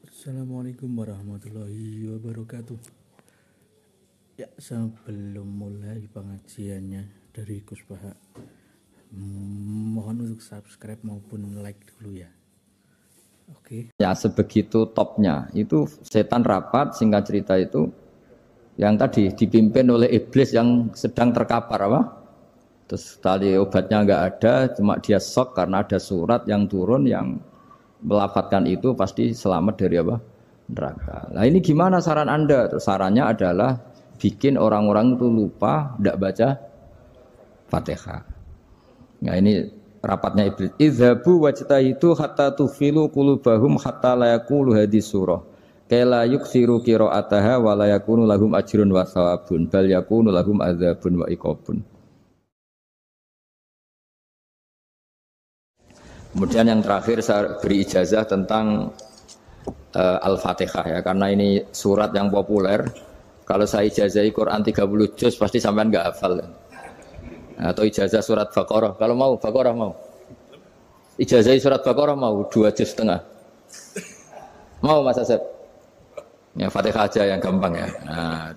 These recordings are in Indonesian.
Assalamualaikum warahmatullahi wabarakatuh. Ya, sebelum mulai pengajiannya dari Gus Baha, mohon untuk subscribe maupun like dulu ya. Oke. Ya sebegitu topnya itu setan rapat, singkat cerita itu yang tadi dipimpin oleh iblis yang sedang terkapar apa? Terus tadi obatnya nggak ada, cuma dia shock karena ada surat yang turun yang melafatkan itu pasti selamat dari apa? Neraka. Nah ini gimana saran Anda? Terus sarannya adalah bikin orang-orang itu lupa tidak baca Fatihah. Nah ini rapatnya iblis. Idzabu wajtahidu hatta tufilu qulubahum hatta la yaqulu hadis surah. Kala yuksiru qiraataha wa la yakunu lahum ajrun wa thawabun bal yakunu lahum adzabun wa iqabun. Kemudian yang terakhir saya beri ijazah tentang Al-Fatihah ya, karena ini surat yang populer. Kalau saya ijazahi Quran 30 juz pasti sampean enggak hafal. Atau ijazah surat Baqarah. Kalau mau Baqarah mau. Ijazahi surat Baqarah mau 2 juz setengah. Mau Mas Asep? Ya Fatihah aja yang gampang ya. Nah,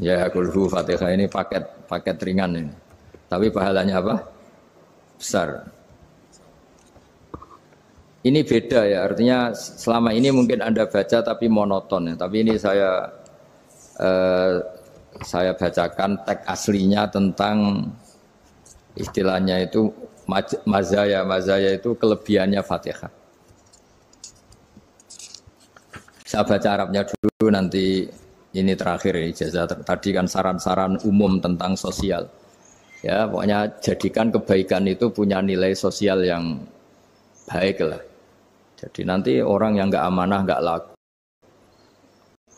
ya kulhu Fatihah ini paket ringan ini. Tapi pahalanya apa? Besar. Ini beda ya, artinya selama ini mungkin Anda baca tapi monoton ya. Tapi ini saya bacakan teks aslinya tentang istilahnya itu mazaya itu kelebihannya Fatihah. Saya baca Arabnya dulu, nanti ini terakhir ya, ijazah tadi kan saran-saran umum tentang sosial. Ya, pokoknya jadikan kebaikan itu punya nilai sosial yang baik lah. Jadi nanti orang yang nggak amanah nggak laku.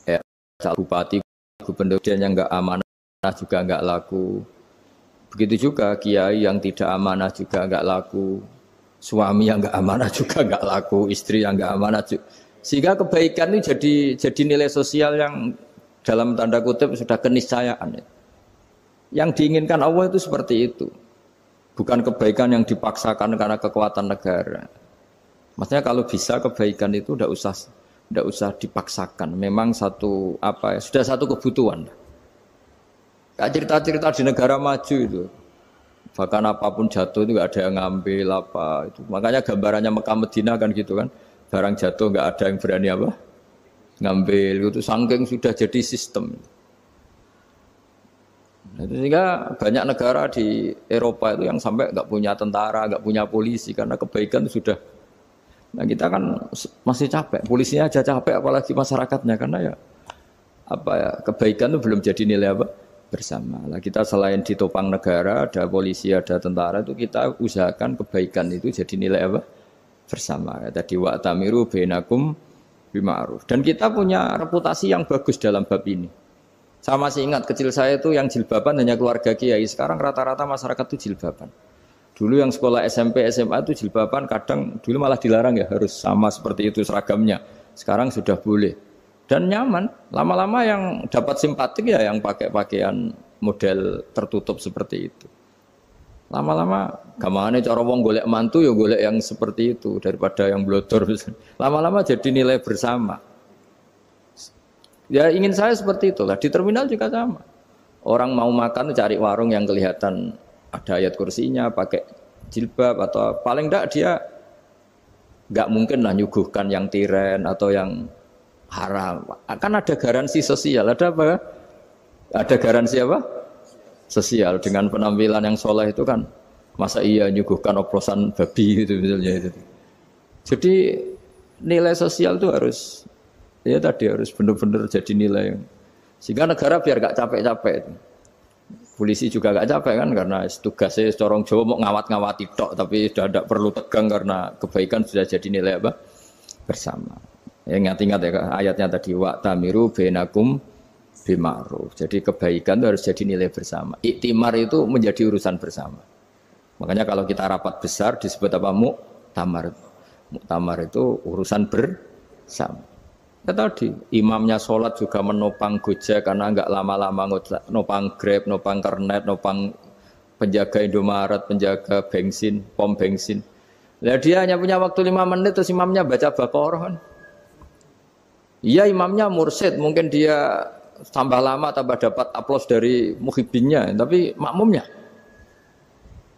Ya, bupati, gubernur yang nggak amanah juga nggak laku. Begitu juga kiai yang tidak amanah juga nggak laku. Suami yang nggak amanah juga nggak laku. Istri yang nggak amanah juga. Sehingga kebaikan ini jadi nilai sosial yang dalam tanda kutip sudah keniscayaan. Yang diinginkan Allah itu seperti itu. Bukan kebaikan yang dipaksakan karena kekuatan negara. Maksudnya kalau bisa kebaikan itu tidak usah dipaksakan. Memang sudah satu kebutuhan. Kayak cerita-cerita di negara maju itu. Bahkan apapun jatuh itu nggak ada yang ngambil apa itu. Makanya gambarannya Mekah Medina kan gitu kan. Barang jatuh nggak ada yang berani apa ngambil. Itu saking sudah jadi sistem. Nah, sehingga banyak negara di Eropa itu yang sampai nggak punya tentara, nggak punya polisi karena kebaikan sudah. Nah kita kan masih capek, polisinya aja capek apalagi masyarakatnya karena kebaikan itu belum jadi nilai apa bersama. Nah kita selain ditopang negara, ada polisi, ada tentara itu kita usahakan kebaikan itu jadi nilai apa bersama. Tadi wa'tamiru bainakum bima'ruf. Dan kita punya reputasi yang bagus dalam bab ini. Saya masih ingat kecil saya itu yang jilbaban hanya keluarga kiai. Sekarang rata-rata masyarakat itu jilbaban. Dulu yang sekolah SMP, SMA itu jilbaban kadang dulu malah dilarang ya harus sama seperti itu seragamnya. Sekarang sudah boleh dan nyaman. Lama-lama yang dapat simpatik ya yang pakai pakaian model tertutup seperti itu. Lama-lama gamane cara wong golek mantu ya golek yang seperti itu daripada yang blodor. Lama-lama jadi nilai bersama. Ya ingin saya seperti itulah. Di terminal juga sama. Orang mau makan cari warung yang kelihatan ada ayat kursinya, pakai jilbab atau paling enggak dia enggak mungkin lah nyuguhkan yang tiren atau yang haram. Akan ada garansi sosial, ada apa? Ada garansi apa? Sosial dengan penampilan yang soleh itu kan. Masa iya nyuguhkan oplosan babi gitu misalnya itu. Jadi nilai sosial itu harus harus benar-benar jadi nilai. Sehingga negara biar enggak capek-capek itu. Polisi juga gak capek kan karena tugasnya corong Jawa mau ngawat-ngawati tok tapi sudah tidak perlu tegang karena kebaikan sudah jadi nilai apa bersama. Ya ingat-ingat ya ayatnya tadi wa'tamiru bainakum bima'ruf. Jadi kebaikan itu harus jadi nilai bersama. Iktimar itu menjadi urusan bersama. Makanya kalau kita rapat besar disebut apa muktamar. Muktamar itu urusan bersama. Ya tadi, imamnya sholat juga menopang Gojek karena enggak lama-lama nopang Grab, nopang Kernet, nopang penjaga Indomaret, penjaga bensin, pom bensin. Lah dia hanya punya waktu 5 menit terus imamnya baca Baqarah kan. Iya imamnya mursyid, mungkin dia tambah lama tambah dapat aplaus dari muhibbinnya, tapi makmumnya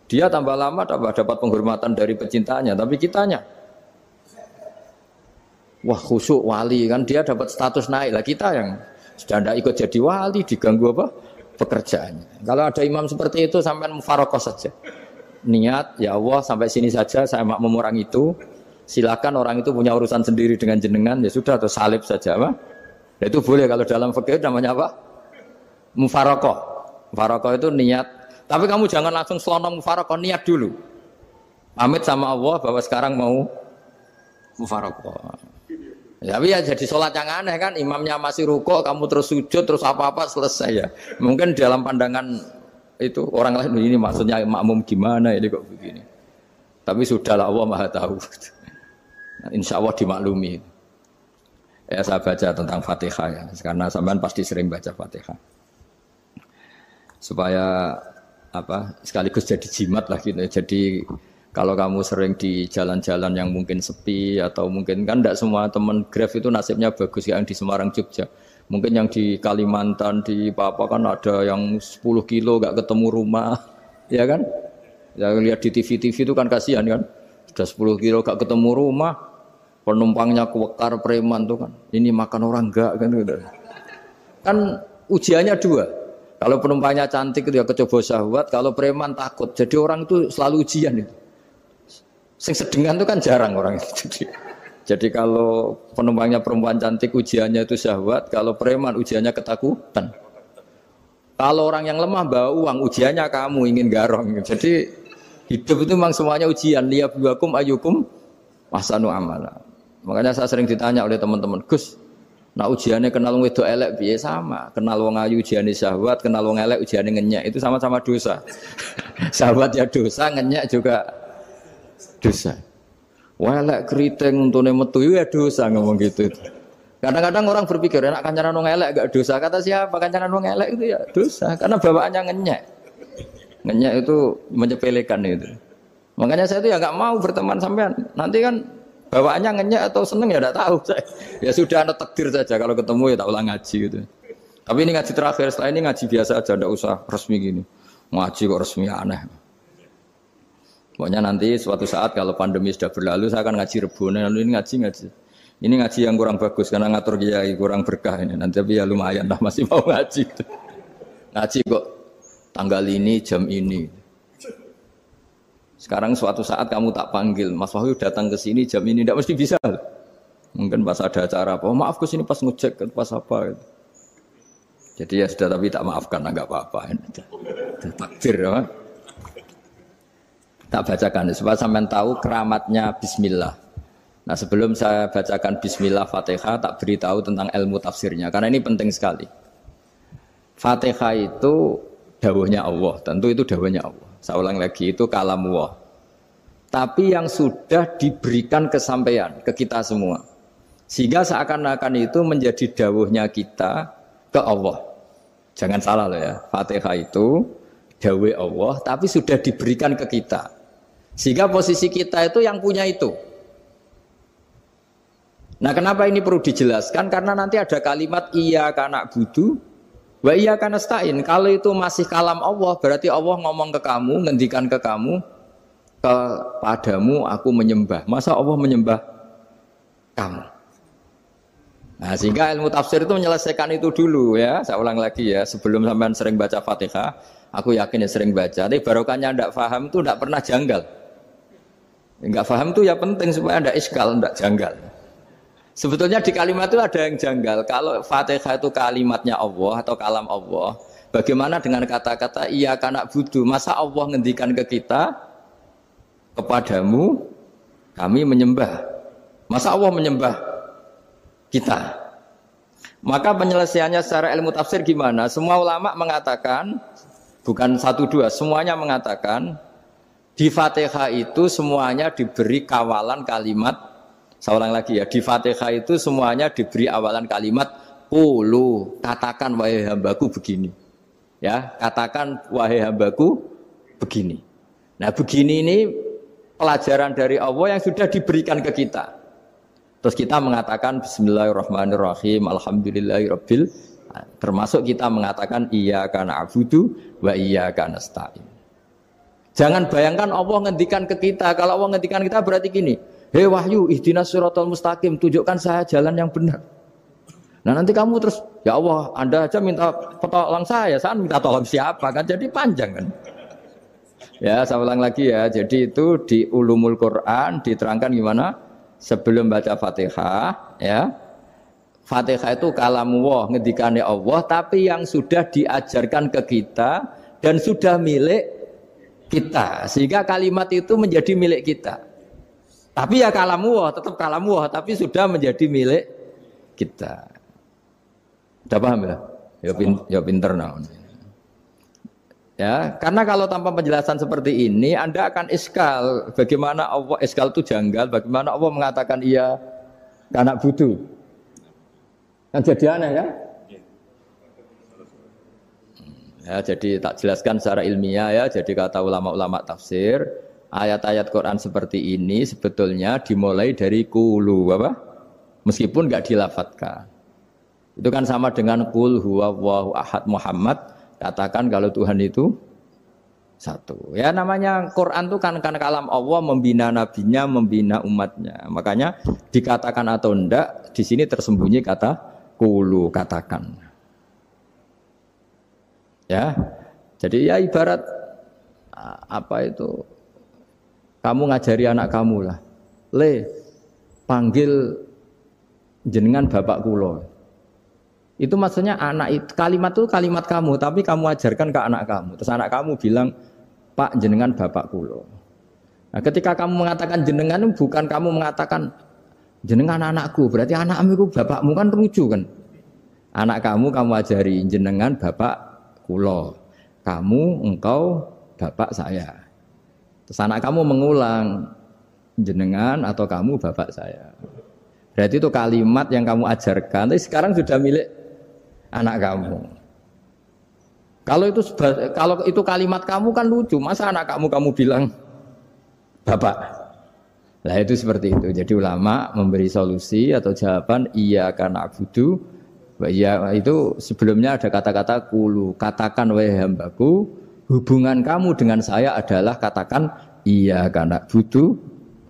dia tambah lama tambah dapat penghormatan dari pecintanya, tapi kitanya wah khusyuk wali kan dia dapat status naik lah, kita yang sudah tidak ikut jadi wali diganggu apa pekerjaannya. Kalau ada imam seperti itu sampai mufarokoh saja, niat ya Allah sampai sini saja saya makmum orang itu, silakan orang itu punya urusan sendiri dengan jenengan ya sudah, atau salib saja apa ya, itu boleh. Kalau dalam fikih namanya apa mufarokoh. Mufarokoh itu niat, tapi kamu jangan langsung selonong mufarokoh, niat dulu pamit sama Allah bahwa sekarang mau mufarokoh. Ya, tapi ya jadi sholat yang aneh kan, imamnya masih rukuk, kamu terus sujud, terus apa-apa selesai ya. Mungkin dalam pandangan itu orang lain ini maksudnya makmum gimana ini kok begini. Tapi sudahlah Allah Maha tahu. Insya Allah dimaklumi. Ya saya baca tentang Fatihah ya, karena sampean pasti sering baca Fatihah. Supaya apa sekaligus jadi jimat lah gitu. Jadi kalau kamu sering di jalan-jalan yang mungkin sepi atau mungkin kan tidak semua teman Grab itu nasibnya bagus yang di Semarang Jogja. Mungkin yang di Kalimantan di Papua kan ada yang 10 kilo gak ketemu rumah, ya kan? Ya lihat di TV-TV itu kan kasihan kan. Sudah 10 kilo gak ketemu rumah, penumpangnya kewekar preman tuh kan. Ini makan orang enggak kan gitu. Kan ujiannya dua. Kalau penumpangnya cantik itu ya kecoba syahwat, kalau preman takut. Jadi orang itu selalu ujian itu. Sing sedengan itu kan jarang orang itu. Jadi kalau penumpangnya perempuan cantik ujiannya itu syahwat, kalau preman ujiannya ketakutan. Kalau orang yang lemah bawa uang ujiannya kamu ingin garong. Jadi hidup itu memang semuanya ujian. Liyabluwakum ayyukum ahsanu amala. Makanya saya sering ditanya oleh teman-teman, Gus, nah ujiannya kenal wong wedok elek piye sama? Kenal wong ayu ujiannya syahwat, kenal wong elek ujiannya ngenyek, itu sama-sama dosa. Syahwat ya dosa, ngenyek juga dosa. Welek keriting untune metu ya dosa ngomong gitu. Kadang-kadang orang berpikir enak kancanan wong elek gak dosa. Kata siapa kancanan wong elek itu ya dosa karena bawaannya ngenyek. Ngenyek itu menyepelekan itu. Makanya saya itu ya enggak mau berteman sampean. Nanti kan bawaannya ngenyek atau seneng ya enggak tahu saya. Ya sudah ada takdir saja kalau ketemu ya tak ulang ngaji gitu. Tapi ini ngaji terakhir, setelah ini ngaji biasa aja enggak usah resmi gini. Ngaji kok resmi aneh. Pokoknya nanti suatu saat kalau pandemi sudah berlalu saya akan ngaji Rebone, lalu ini ngaji. Ini ngaji yang kurang bagus karena ngatur kiai kurang berkah ini. Nanti tapi ya lumayan lah masih mau ngaji. Ngaji kok tanggal ini jam ini. Sekarang suatu saat kamu tak panggil, Mas Wahyu datang ke sini jam ini tidak mesti bisa. Mungkin pas ada acara apa, oh, maaf ke sini pas ngecek pas apa gitu. Jadi ya sudah tapi tak maafkan enggak apa-apa. Takdir ya. Tak bacakan supaya sampean tahu keramatnya bismillah. Nah, sebelum saya bacakan bismillah Fatihah, tak beritahu tentang ilmu tafsirnya karena ini penting sekali. Fatihah itu dawuhnya Allah, tentu itu dawuhnya Allah. Saya ulang lagi itu kalamullah. Tapi yang sudah diberikan kesampaian ke kita semua. Sehingga seakan-akan itu menjadi dawuhnya kita ke Allah. Jangan salah loh ya. Fatihah itu dawuh Allah tapi sudah diberikan ke kita. Sehingga posisi kita itu yang punya itu. Nah kenapa ini perlu dijelaskan? Karena nanti ada kalimat iyyaka na'budu wa iyyaka nasta'in. Kalau itu masih kalam Allah, berarti Allah ngomong ke kamu, ngendikan ke kamu, kepadamu aku menyembah. Masa Allah menyembah kamu? Nah sehingga ilmu tafsir itu menyelesaikan itu dulu ya. Saya ulang lagi ya, sebelum sampean sering baca Fatihah, aku yakin ya sering baca. Tapi barokahnya tidak paham itu tidak pernah janggal. Enggak paham itu ya penting supaya tidak iskal, tidak janggal. Sebetulnya di kalimat itu ada yang janggal. Kalau Fatihah itu kalimatnya Allah atau kalam Allah, bagaimana dengan kata-kata iyyaka na'budu? Masa Allah ngendikan ke kita, kepadamu kami menyembah. Masa Allah menyembah kita? Maka penyelesaiannya secara ilmu tafsir gimana? Semua ulama mengatakan, bukan satu dua, semuanya mengatakan di Fatihah itu semuanya diberi kawalan kalimat. Saya ulang lagi ya, di Fatihah itu semuanya diberi awalan kalimat qulu, katakan wahai hambaku begini. Ya, katakan wahai hambaku begini. Nah, begini ini pelajaran dari Allah yang sudah diberikan ke kita. Terus kita mengatakan bismillahirrahmanirrahim, alhamdulillahirabbil, termasuk kita mengatakan iyyaka na'budu wa iyyaka nasta'in. Jangan bayangkan Allah ngendikan ke kita. Kalau Allah ngendikan kita berarti gini, hei wahyu ihdinas siratal mustaqim, tunjukkan saya jalan yang benar. Nah nanti kamu terus, ya Allah, Anda aja minta tolong saya minta tolong siapa kan? Jadi panjang kan? Ya, saya ulang lagi ya. Jadi itu di Ulumul Quran diterangkan gimana? Sebelum baca Fatihah, ya. Fatihah itu kalamullah, ngendikane Allah, tapi yang sudah diajarkan ke kita dan sudah milik kita. Sehingga kalimat itu menjadi milik kita. Tapi ya kalamullah, tetap kalamullah, tapi sudah menjadi milik kita. Sudah paham ya? Ya pinter nah. Ya, karena kalau tanpa penjelasan seperti ini Anda akan iskal. Bagaimana Allah, iskal itu janggal, bagaimana Allah mengatakan iya anak butuh. Kan jadi aneh ya? Ya, jadi tak jelaskan secara ilmiah ya. Jadi kata ulama-ulama tafsir, ayat-ayat Quran seperti ini sebetulnya dimulai dari qulu apa? Meskipun enggak dilafatkan. Itu kan sama dengan qul huwallahu ahad Muhammad. Katakan kalau Tuhan itu satu. Ya namanya Quran itu kan kalam Allah, membina nabinya, membina umatnya. Makanya dikatakan atau enggak, di sini tersembunyi kata qulu, katakan. Ya. Jadi ya ibarat apa itu? Kamu ngajari anak kamu lah. Le, panggil jenengan bapak kula. Itu maksudnya anak itu, kalimat itu kalimat kamu, tapi kamu ajarkan ke anak kamu. Terus anak kamu bilang, Pak jenengan bapak kulo. Nah, ketika kamu mengatakan jenengan, bukan kamu mengatakan jenengan anakku, berarti anakmu itu bapakmu, kan lucu kan? Anak kamu ajari jenengan bapak kulo. Kamu, engkau, bapak saya. Terus anak kamu mengulang jenengan atau kamu bapak saya. Berarti itu kalimat yang kamu ajarkan, tapi sekarang sudah milik anak kamu. Kalau itu kalimat kamu kan lucu, masa anak kamu bilang bapak. Nah itu seperti itu. Jadi ulama memberi solusi atau jawaban iyyaka na'budu wa iya, itu sebelumnya ada kata-kata qulu, katakan wahai hambaku, hubungan kamu dengan saya adalah katakan iyyaka na'budu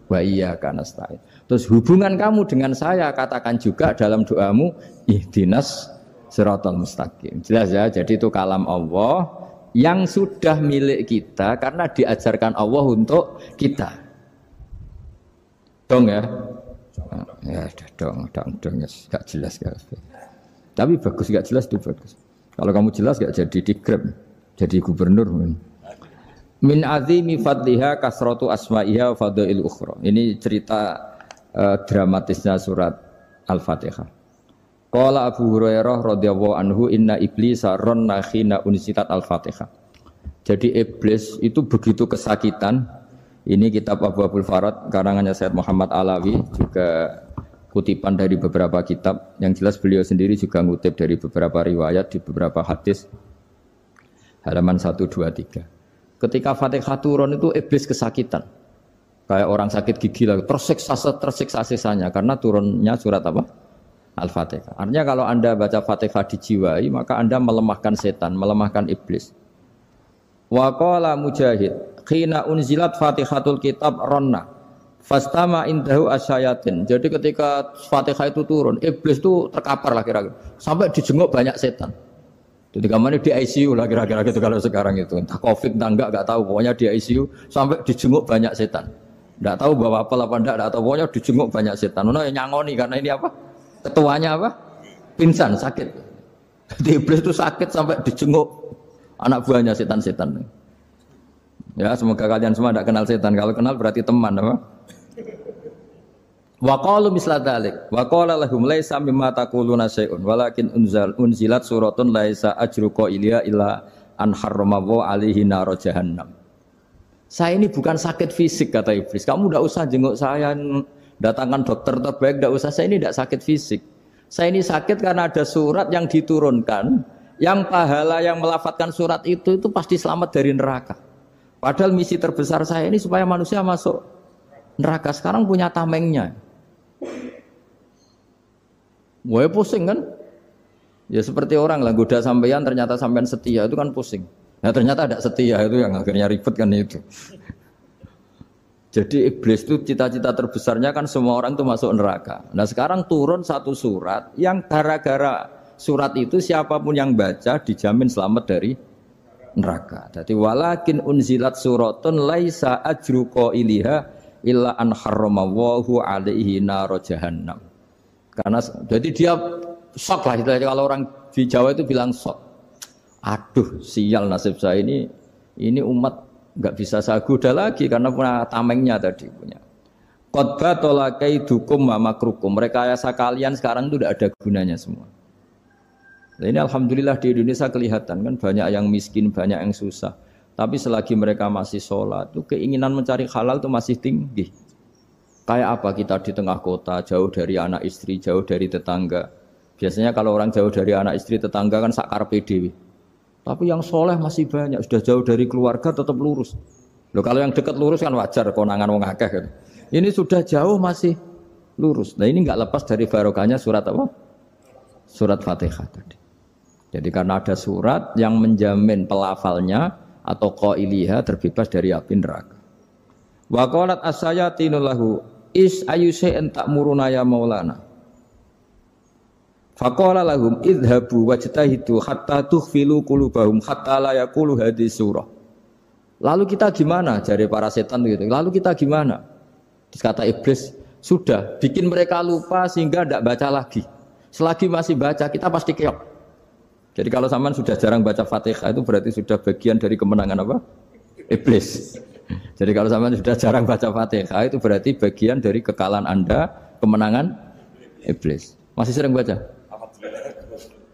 wa iyyaka nasta'in. Terus hubungan kamu dengan saya katakan juga dalam doamu ihdinas siratal mustaqim. Jelas ya, jadi itu kalam Allah yang sudah milik kita karena diajarkan Allah untuk kita. Dong ya? Ya dong, gak jelas gak. Tapi bagus gak jelas itu bagus. Kalau kamu jelas gak jadi digrab, jadi gubernur. Min azimi fadliha kasratu asma'iha wa fadail ukhra. Ini cerita dramatisnya surat Al-Fatihah. Qala Abu Hurairah radhiyallahu anhu inna iblisa ranna khina unsitat Al-Fatihah. Jadi iblis itu begitu kesakitan. Ini kitab Abu Abul Farad karangannya Sayyid Muhammad Alawi, juga kutipan dari beberapa kitab. Yang jelas beliau sendiri juga ngutip dari beberapa riwayat di beberapa hadis. Halaman 123. Ketika Fatihah turun itu iblis kesakitan. Kayak orang sakit gigi lah, tersiksa sisanya karena turunnya surat apa? Al-Fatihah. Artinya kalau Anda baca Fatihah dijiwai, maka Anda melemahkan setan, melemahkan iblis. Wa qala Mujahid, khina unzilat Fatihatul Kitab ronna fastama indahu asyayatin. Jadi ketika Fatihah itu turun, iblis itu terkapar lah kira-kira. Sampai dijenguk banyak setan. Jadi kemana di ICU lah kira-kira gitu kalau sekarang itu. Entah Covid entah enggak tahu, pokoknya di ICU sampai dijenguk banyak setan. Enggak tahu bawa apa enggak tahu, pokoknya dijenguk banyak setan. Ono yang nyangoni karena ini apa? Ketuanya apa? Pingsan, sakit. Jadi iblis itu sakit sampai dijenguk anak buahnya setan-setan. Ya, semoga kalian semua tidak kenal setan. Kalau kenal berarti teman, apa? Wa qalu misla dzalik. Wa qala lahum laisa mimma taquluna syai'un walakin unzilat suratun laisa ajru qailiya illa an harrama alaihi nar jahannam. Saya ini bukan sakit fisik kata iblis. Kamu tidak usah jenguk saya, datangkan dokter terbaik, tidak usah. Saya ini tidak sakit fisik. Saya ini sakit karena ada surat yang diturunkan, yang pahala yang melafatkan surat itu pasti selamat dari neraka. Padahal misi terbesar saya ini supaya manusia masuk neraka. Sekarang punya tamengnya. Wah pusing kan? Ya seperti orang lah goda sampean ternyata sampean setia itu kan pusing. Nah ternyata ada setia itu yang akhirnya ribet kan itu. Jadi iblis itu cita-cita terbesarnya kan semua orang itu masuk neraka. Nah sekarang turun satu surat yang gara-gara surat itu siapapun yang baca dijamin selamat dari neraka. Jadi walakin unzilat suratun laisa ajru qailiha illa an harramallahu alaihi nar jahannam. Karena jadi dia shock lah istilahnya, kalau orang di Jawa itu bilang shock. Aduh sial nasib saya ini umat nggak bisa saya goda lagi karena punya tamengnya tadi punya. Qad tolakaidukum wa makrukum. Rekayasa kalian sekarang itu tidak ada gunanya semua. Nah, ini alhamdulillah di Indonesia kelihatan kan banyak yang miskin, banyak yang susah. Tapi selagi mereka masih sholat, itu keinginan mencari halal itu masih tinggi. Kayak apa kita di tengah kota, jauh dari anak istri, jauh dari tetangga. Biasanya kalau orang jauh dari anak istri, tetangga kan sakar PDW. Tapi yang soleh masih banyak, sudah jauh dari keluarga tetap lurus. Loh kalau yang dekat lurus kan wajar, konangan wong akeh kan. Ini sudah jauh masih lurus. Nah ini nggak lepas dari barokahnya surat apa? Surat Fatihah tadi. Jadi karena ada surat yang menjamin pelafalnya atau qailiha terbebas dari api neraka. Wa qalat as-sayatinu lahu is ayyusai'in ta'muruna ya maulana. Faqala lahum idhabu wajtahidu hatta tukhfilu qulubahum hatta la yaqulu hadhihi surah. Lalu kita gimana? Jari para setan gitu. Lalu kita gimana? Terus kata iblis, sudah bikin mereka lupa sehingga tidak baca lagi. Selagi masih baca kita pasti keok. Jadi kalau sampean sudah jarang baca Fatihah itu berarti sudah bagian dari kemenangan apa? Iblis. Jadi kalau sampean sudah jarang baca Fatihah itu berarti bagian dari kekalahan Anda, kemenangan iblis. Masih sering baca?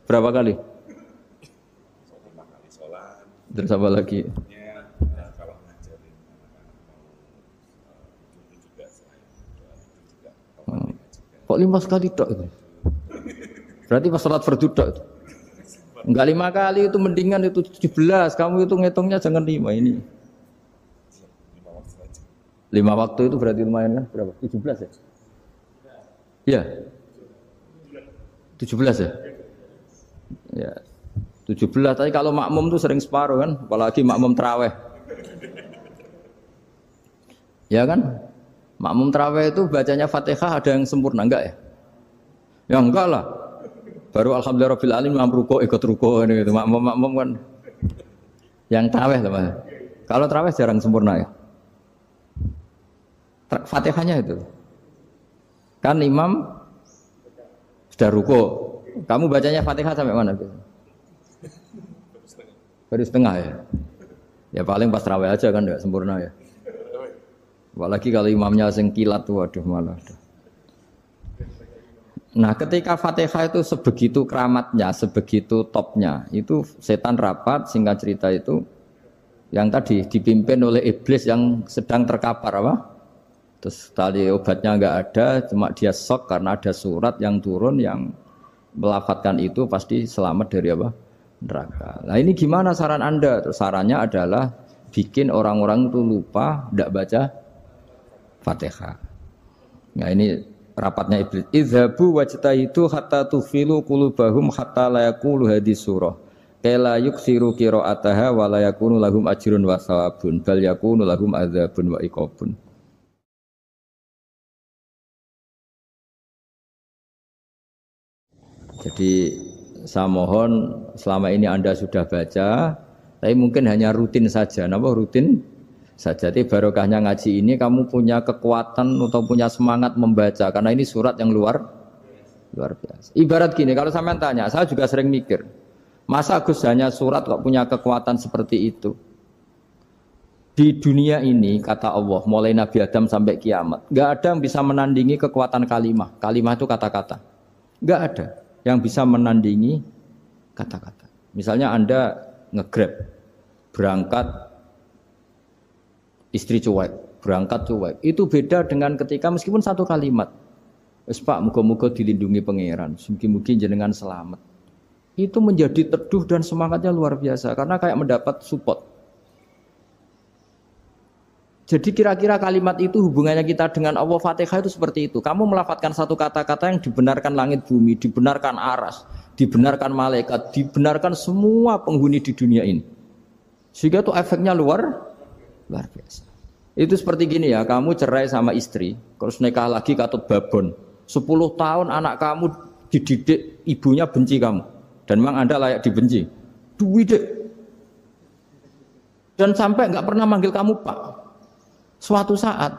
Berapa kali? 5 kali sholat. Terus apa lagi? Kalau ngajarin itu juga selain juga. Kok 5 sekali tok itu? Berarti pas sholat fardu tok itu? Enggak 5 kali itu mendingan itu 17. Kamu itu ngitungnya jangan 5 ini. 5 waktu saja. 5 waktu itu berarti lumayan kan? Berapa? 17 ya? Iya. 17 ya? Ya. 17, tapi kalau makmum tuh sering separuh kan, apalagi makmum tarawih. Ya kan? Makmum tarawih itu bacanya Fatihah ada yang sempurna enggak ya? Ya enggak lah. Baru alhamdulillah rabbil alamin ruko ikut ruko gitu. Makmum kan yang tarawih lah. Kalau tarawih jarang sempurna ya. Fatihahnya itu. Kan imam sudah ruko. Kamu bacanya Fatihah sampai mana? Baru setengah ya. Ya paling pas tarawih aja kan enggak sempurna ya. Apalagi kalau imamnya sing kilat tuh waduh malah. Nah, ketika Fatihah itu sebegitu keramatnya, sebegitu topnya, itu setan rapat singkat cerita itu yang tadi dipimpin oleh iblis yang sedang terkapar apa? Terus tali obatnya enggak ada, cuma dia shock karena ada surat yang turun yang melafatkan itu pasti selamat dari apa? Neraka. Nah ini gimana saran Anda? Terus sarannya adalah bikin orang-orang itu lupa tidak baca Fatihah. Nah ini rapatnya iblis. Idhabu wajtahidu hatta tufilu qulubahum hatta la yaqulu hadhihi surah. Kala yuksiru qira'ataha wa la yakunu lahum ajrun wa thawabun bal yakunu lahum adzabun wa iqabun. Jadi saya mohon selama ini Anda sudah baca, tapi mungkin hanya rutin saja. Napa rutin saja? Jadi barokahnya ngaji ini kamu punya kekuatan atau punya semangat membaca karena ini surat yang luar biasa. Ibarat gini, kalau sampean tanya, saya juga sering mikir, masa Gus hanya surat kok punya kekuatan seperti itu? Di dunia ini kata Allah, mulai Nabi Adam sampai kiamat, nggak ada yang bisa menandingi kekuatan kalimah. Kalimah itu kata-kata, nggak ada yang bisa menandingi kata-kata. Misalnya Anda nge-grab, berangkat istri cuek, berangkat cuek. Itu beda dengan ketika meskipun satu kalimat. Wes Pak, muga-muga dilindungi pangeran, mugi-mugi jenengan selamat. Itu menjadi teduh dan semangatnya luar biasa karena kayak mendapat support. Jadi kira-kira kalimat itu hubungannya kita dengan Allah, Fatihah itu seperti itu. Kamu melafadzkan satu kata-kata yang dibenarkan langit bumi, dibenarkan aras, dibenarkan malaikat, dibenarkan semua penghuni di dunia ini. Sehingga itu efeknya luar biasa. Itu seperti gini ya, kamu cerai sama istri, terus nikah lagi katut babon. 10 tahun anak kamu dididik, ibunya benci kamu. Dan memang Anda layak dibenci. Dididik. Dan sampai nggak pernah manggil kamu Pak. Suatu saat,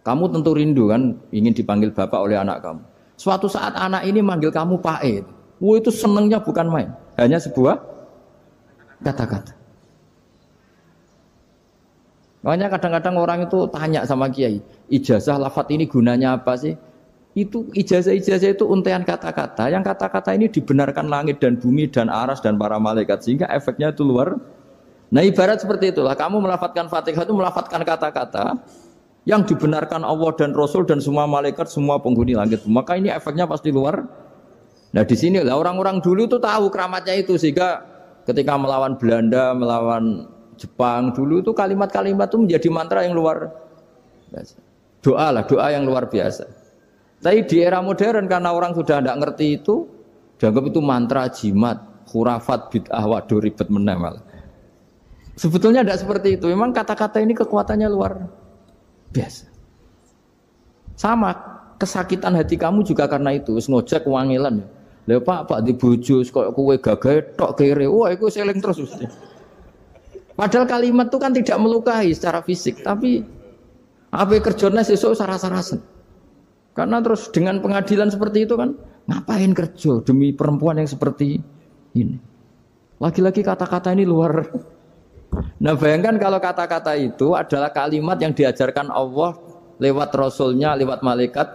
kamu tentu rindu kan, ingin dipanggil bapak oleh anak kamu. Suatu saat anak ini manggil kamu Pak E. Itu senengnya bukan main. Hanya sebuah kata-kata. Makanya kadang-kadang orang itu tanya sama kiai, ijazah lafadz ini gunanya apa sih? Itu ijazah-ijazah itu untaian kata-kata. Yang kata-kata ini dibenarkan langit dan bumi dan aras dan para malaikat. Sehingga efeknya itu luar. Nah ibarat seperti itulah, kamu melafadzkan Fatihah itu melafadzkan kata-kata yang dibenarkan Allah dan Rasul dan semua malaikat, semua penghuni langit. Maka ini efeknya pasti luar. Nah di sini lah orang-orang dulu itu tahu keramatnya itu, sehingga ketika melawan Belanda, melawan Jepang dulu itu kalimat-kalimat itu menjadi mantra yang luar biasa. Doa yang luar biasa. Tapi di era modern karena orang sudah tidak ngerti itu, dianggap itu mantra, jimat, khurafat, bid'ah, waduh ribet meneh. Sebetulnya tidak seperti itu. Memang kata-kata ini kekuatannya luar biasa. Sama kesakitan hati kamu juga karena itu. Ngojek wangilan. Lha Pak di bojo kok kowe gagah tok kere. Wah, iku seling terus mesti. Padahal kalimat itu kan tidak melukai secara fisik, tapi apa kerjanya sesuk sarasa-rasen. Karena terus dengan pengadilan seperti itu kan, ngapain kerja demi perempuan yang seperti ini? Lagi-lagi kata-kata ini luar. Nah bayangkan kalau kata-kata itu adalah kalimat yang diajarkan Allah lewat Rasulnya, lewat malaikat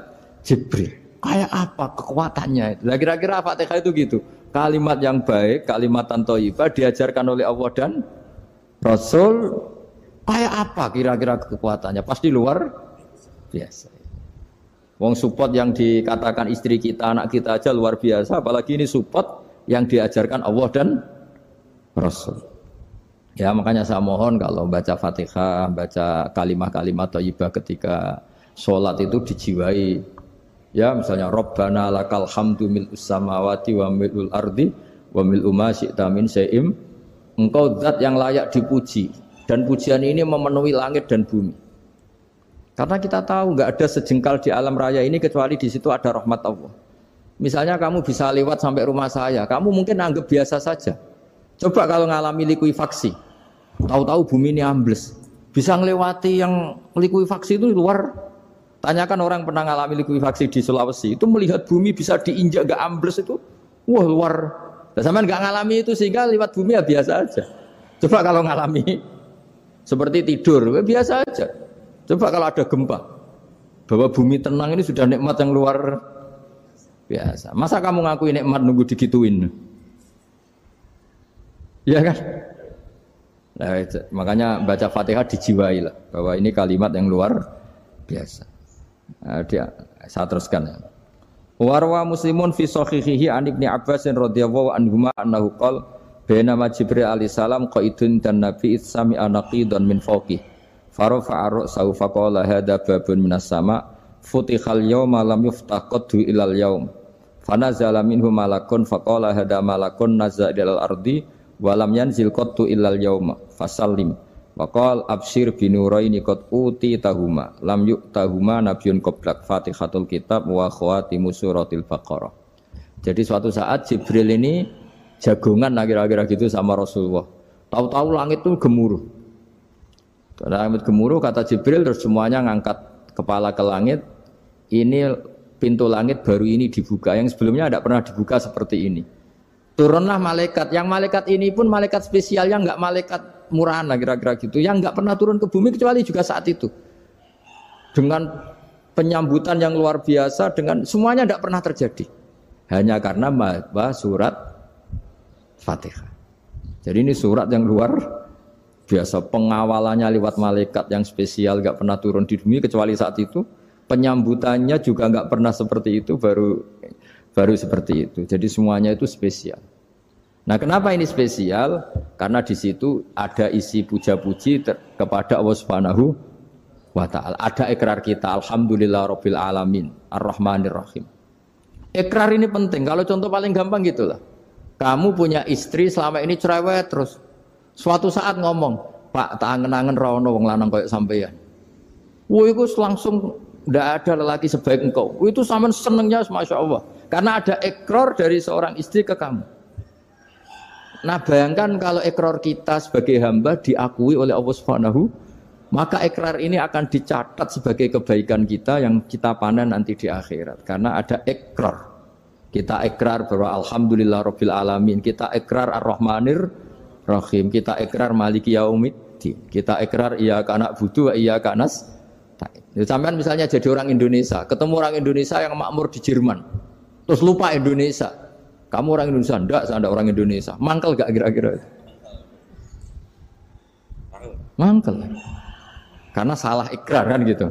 Jibril. Kayak apa kekuatannya itu? Nah kira-kira Fatihah itu gitu. Kalimat yang baik, kalimatan thayyibah diajarkan oleh Allah dan Rasul. Kayak apa kira-kira kekuatannya? Pasti luar biasa. Wong support yang dikatakan istri kita, anak kita aja luar biasa. Apalagi ini support yang diajarkan Allah dan Rasul. Ya makanya saya mohon kalau baca Fatihah, baca kalimat-kalimat thayyibah ketika sholat itu dijiwai. Ya misalnya Rabbana lakal hamdu mil'us samawati wa mil'ul ardi wa mil'u ma syi'ta min syai'im. Engkau zat yang layak dipuji dan pujian ini memenuhi langit dan bumi. Karena kita tahu nggak ada sejengkal di alam raya ini kecuali di situ ada rahmat Allah. Misalnya kamu bisa lewat sampai rumah saya, kamu mungkin anggap biasa saja. Coba kalau ngalami likuifaksi, tahu-tahu bumi ini ambles, bisa ngelewati yang likuifaksi itu luar. Tanyakan orang pernah ngalami likuifaksi di Sulawesi, itu melihat bumi bisa diinjak gak ambles itu, wah luar. Nah, sampean gak ngalami itu sehingga lewat bumi ya biasa aja. Coba kalau ngalami seperti tidur, ya biasa aja. Coba kalau ada gempa, bahwa bumi tenang ini sudah nikmat yang luar biasa. Masa kamu ngakui nikmat nunggu digituin? Ya kan? Nah, makanya baca Fatihah dijiwai lah bahwa ini kalimat yang luar biasa. Nah, saya teruskan ya. Warwa Muslimun fi sahihihi an Ibnu Abbas radhiyallahu anhuma annahu qala bainama Jibril alaihi salam qaidun dan Nabi sami anaqidan min fawqih farafa'a ra'sahu faqala hadza babun minas sama futihal yawma lam yuftah qaddu ilal yaum fanazala minhu malakun faqala hadza malakun nazza ilal ardi walam yanzil qattu illal yauma fasallim waqal absyir binuraini qad uti tahuma lam yu'tahuma nabiyyun qablak Fatihatul Kitab wa khawatimu suratil Baqarah. Jadi suatu saat Jibril ini jagongan kira-kira gitu sama Rasulullah. Tahu-tahu langit itu gemuruh. Karena langit gemuruh kata Jibril terus semuanya ngangkat kepala ke langit. Ini pintu langit baru ini dibuka, yang sebelumnya tidak pernah dibuka seperti ini. Turunlah malaikat, yang malaikat ini pun malaikat spesial, yang enggak malaikat murahan kira-kira gitu, yang enggak pernah turun ke bumi kecuali juga saat itu. Dengan penyambutan yang luar biasa, dengan semuanya tidak pernah terjadi. Hanya karena bahwa surat Fatihah. Jadi ini surat yang luar biasa, pengawalannya lewat malaikat yang spesial, enggak pernah turun di bumi kecuali saat itu. Penyambutannya juga enggak pernah seperti itu, baru seperti itu. Jadi semuanya itu spesial. Nah, kenapa ini spesial? Karena di situ ada isi puja-puji kepada Allah Subhanahu wa ta'ala. Ada ikrar kita, alhamdulillah rabbil alamin, ar-rahmanir rahim. Ikrar ini penting. Kalau contoh paling gampang gitulah. Kamu punya istri selama ini cerewet terus. Suatu saat ngomong, "Pak, tak angen-angen ra ono wong lanang koyo sampeyan." Wah, itu langsung ndak ada lelaki sebaik engkau. Itu sampean senengnya Masya Allah. Karena ada ikrar dari seorang istri ke kamu. Nah, bayangkan kalau ikrar kita sebagai hamba diakui oleh Allah Subhanahu, maka ikrar ini akan dicatat sebagai kebaikan kita yang kita panen nanti di akhirat. Karena ada ikrar. Kita ikrar bahwa alhamdulillah rabbil alamin, kita ikrar ar-rahmanir rahim, kita ikrar maliki yaumiddin, kita ikrar iyyaka na'budu wa iyyaka nasta'in. Sampean misalnya jadi orang Indonesia, ketemu orang Indonesia yang makmur di Jerman, terus lupa Indonesia. Kamu orang Indonesia, enggak, saya ada orang Indonesia. Mangkel gak kira-kira? Mangkel. Karena salah ikrar kan gitu.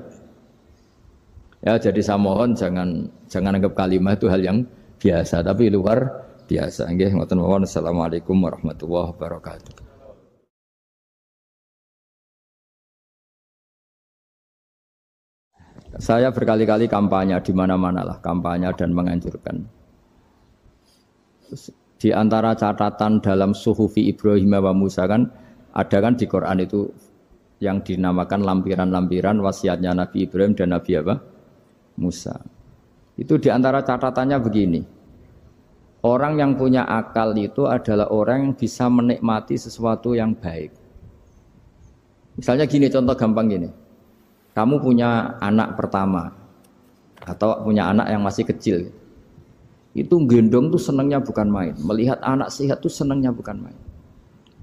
Ya, jadi saya mohon jangan anggap kalimat itu hal yang biasa, tapi luar biasa. Nggih, ngoten mawon. Assalamualaikum warahmatullahi wabarakatuh. Saya berkali-kali kampanye di mana-mana lah, kampanye dan menganjurkan. Di antara catatan dalam Suhufi Ibrahim wa Musa kan ada kan di Quran itu yang dinamakan lampiran-lampiran wasiatnya Nabi Ibrahim dan Nabi apa? Musa. Itu di antara catatannya begini. Orang yang punya akal itu adalah orang yang bisa menikmati sesuatu yang baik. Misalnya gini, contoh gampang gini. Kamu punya anak pertama atau punya anak yang masih kecil. Itu gendong tuh senangnya bukan main. Melihat anak sehat tuh senangnya bukan main.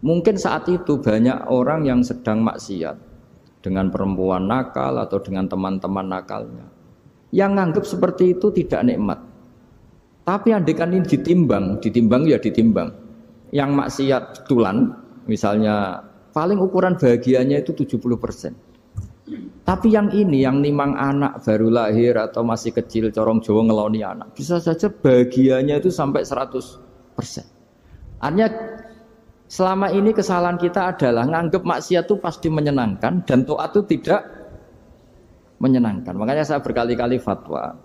Mungkin saat itu banyak orang yang sedang maksiat dengan perempuan nakal atau dengan teman-teman nakalnya. Yang nganggap seperti itu tidak nikmat. Tapi andaikan ini ditimbang ya ditimbang. Yang maksiat betulan, misalnya paling ukuran bahagianya itu 70%. Tapi yang ini, yang nimang anak baru lahir atau masih kecil, corong Jawa ngeloni anak, bisa saja bahagianya itu sampai 100%. Artinya selama ini kesalahan kita adalah nganggap maksiat itu pasti menyenangkan dan taat itu tidak menyenangkan. Makanya saya berkali-kali fatwa,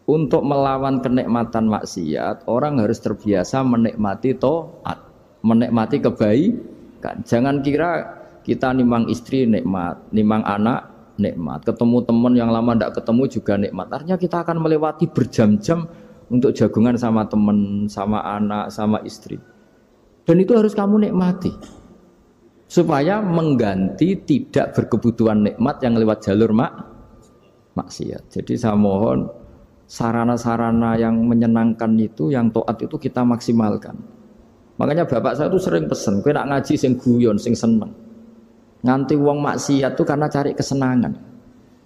untuk melawan kenikmatan maksiat, orang harus terbiasa menikmati taat, menikmati kebaikan. Jangan kira kita nimang istri nikmat, nimang anak nikmat, ketemu teman yang lama tidak ketemu juga nikmat. Artinya kita akan melewati berjam-jam untuk jagungan sama teman, sama anak, sama istri. Dan itu harus kamu nikmati supaya mengganti tidak berkebutuhan nikmat yang lewat jalur maksiat. Jadi saya mohon sarana-sarana yang menyenangkan itu, yang taat itu kita maksimalkan. Makanya bapak saya itu sering pesen, kowe nak ngaji sing guyon, sing seneng. Nganti wong maksiat itu karena cari kesenangan.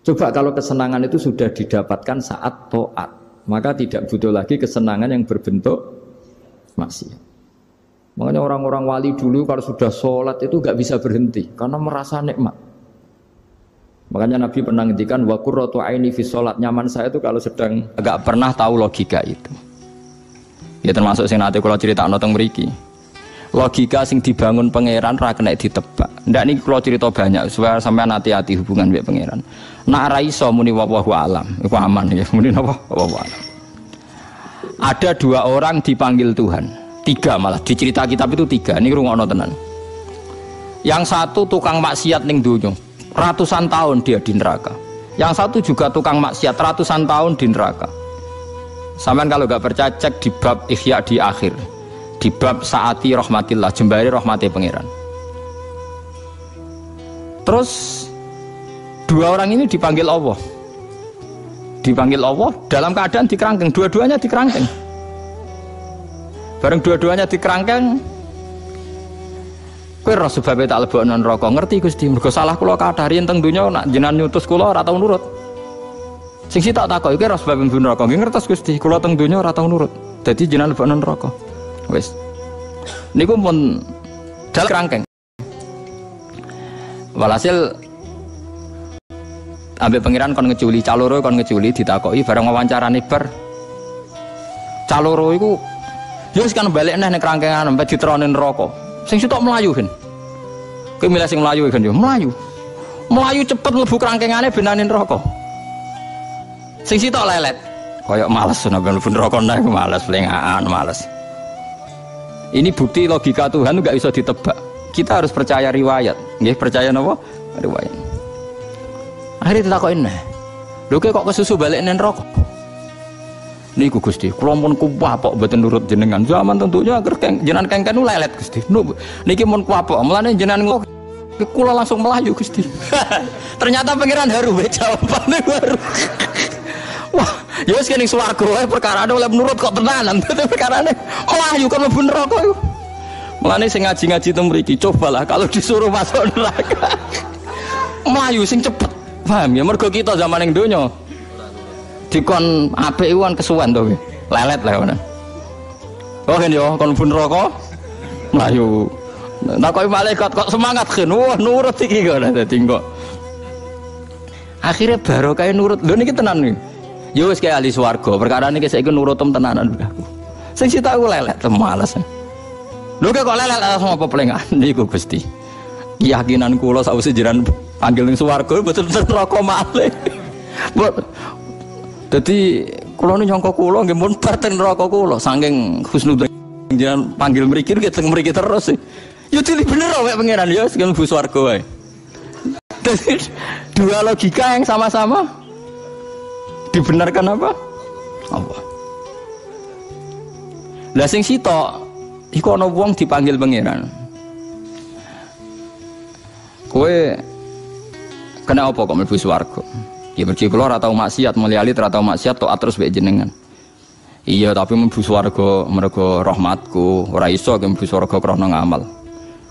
Coba kalau kesenangan itu sudah didapatkan saat taat, maka tidak butuh lagi kesenangan yang berbentuk maksiat. Makanya orang-orang wali dulu kalau sudah sholat itu gak bisa berhenti karena merasa nikmat. Makanya Nabi pernah ngendikan wa qurratu aini fi sholat, nyaman saya itu kalau sedang gak pernah tahu logika itu. Ya termasuk sing nate kula critakno teng mriki. Logika sing dibangun pangeran ra kena ditebak. Ndak niki kula cerita banyak supaya sampean hati-hati hubungan mbek pangeran. Nak ra iso muni wallahu alam, iku aman ya. Muni napa? Wallahu alam. Ada dua orang dipanggil Tuhan. Tiga malah di cerita kitab itu tiga. Ini rungokno tenan. Yang satu tukang maksiat ning donya. Ratusan tahun dia di neraka. Yang satu juga tukang maksiat ratusan tahun di neraka. Sampean kalau gak percaya cek di bab Ihya di akhir. Di bab saati rahmatillah, jembari rahmati pangeran. Terus dua orang ini dipanggil Allah. Dipanggil Allah dalam keadaan dikerangkeng, dua-duanya dikerangkeng. Bareng dua-duanya dikerangkeng, kowe roh sebabe tak lebokno neraka, ngerti Gusti, mergo salah kula kathah riyen teng donya nak jenengan nyutus kula ora tau nurut. Sing sitok takoki kowe roh sebabe mlebu neraka, nggih ngertos Gusti, kula teng donya ora tau nurut. Dadi jenengan lebokno neraka. Wis. Niku pun dal kerangkeng. Walhasil ambek pangeran kon ngeculi, caloro kon ngeculi ditakoki bareng wawancarane bar. Caloro iku Ya wis kan balik neh ning kerangkengan sampe diteronin neraka. Sing sitok mlayu kan. Kowe milih sing mlayu kan yo mlayu. Mlayu cepet mlebu kerangkengane benane neraka. Sing sitok lelet. Kayak males nang mlebu neraka nek males lengaan males. Ini bukti logika Tuhan enggak bisa ditebak. Kita harus percaya riwayat. Nggih, percaya napa? Riwayat. Akhirnya ditakokin neh. Lho kok kesusu balik nang neraka? Niku Gusti, kula pun kuwapok mboten nurut jenengan. Zaman tentunya agar jenengan kengken lelet Gusti. Niki mun kuwapok, mulane jenengan kula langsung melayu Gusti. Ternyata pangeran haru jawabane baru. Wah, ya wis kene swarga wae perkarane oleh menurut kok tenanan. Perkarane melayu kan mlebu neraka iku. Mulane sing ngaji-ngaji teng mriki cobalah kalau disuruh masuk neraka. Melayu sing cepet. Paham ya mergo kita zaman ning donya dikon apik iku kan kesuwen to lelet lah ngono. Oh kan yo kon pun neraka mlayu. Takoki malaikat kok semangat kan. Wah nurut iki kok dadi kok. Akhire barokah nurut. Lho niki tenan niki. Ya wis kaya ahli swarga. Perkara niki saiki nurutem tenanan aku. Sing sita aku lelet males. Lho kok lelet langsung apa plengan niku Gusti. Keyakinan kula sakwise jenengan panggil ning swarga betul neraka malih. Jadi kula nu nyangka kula nggih mun bar teng neraka kula saking husnudzon jenengan panggil mriki keteng mriki terus. Ya dili bener wae pangeran ya sing mlebu swarga wae. Dadi dua logika yang sama-sama dibenarkan apa? Allah. Lah sing sitok iku ana wong dipanggil pangeran. Kowe kena apa kok mlebu swarga? Ya mergi kula ora tau maksiat, mulyali ora tau maksiat taat terus wae jenengan. Iya, tapi mlebu swarga mergo rahmatku, ora iso mlebu swarga krana ngamal.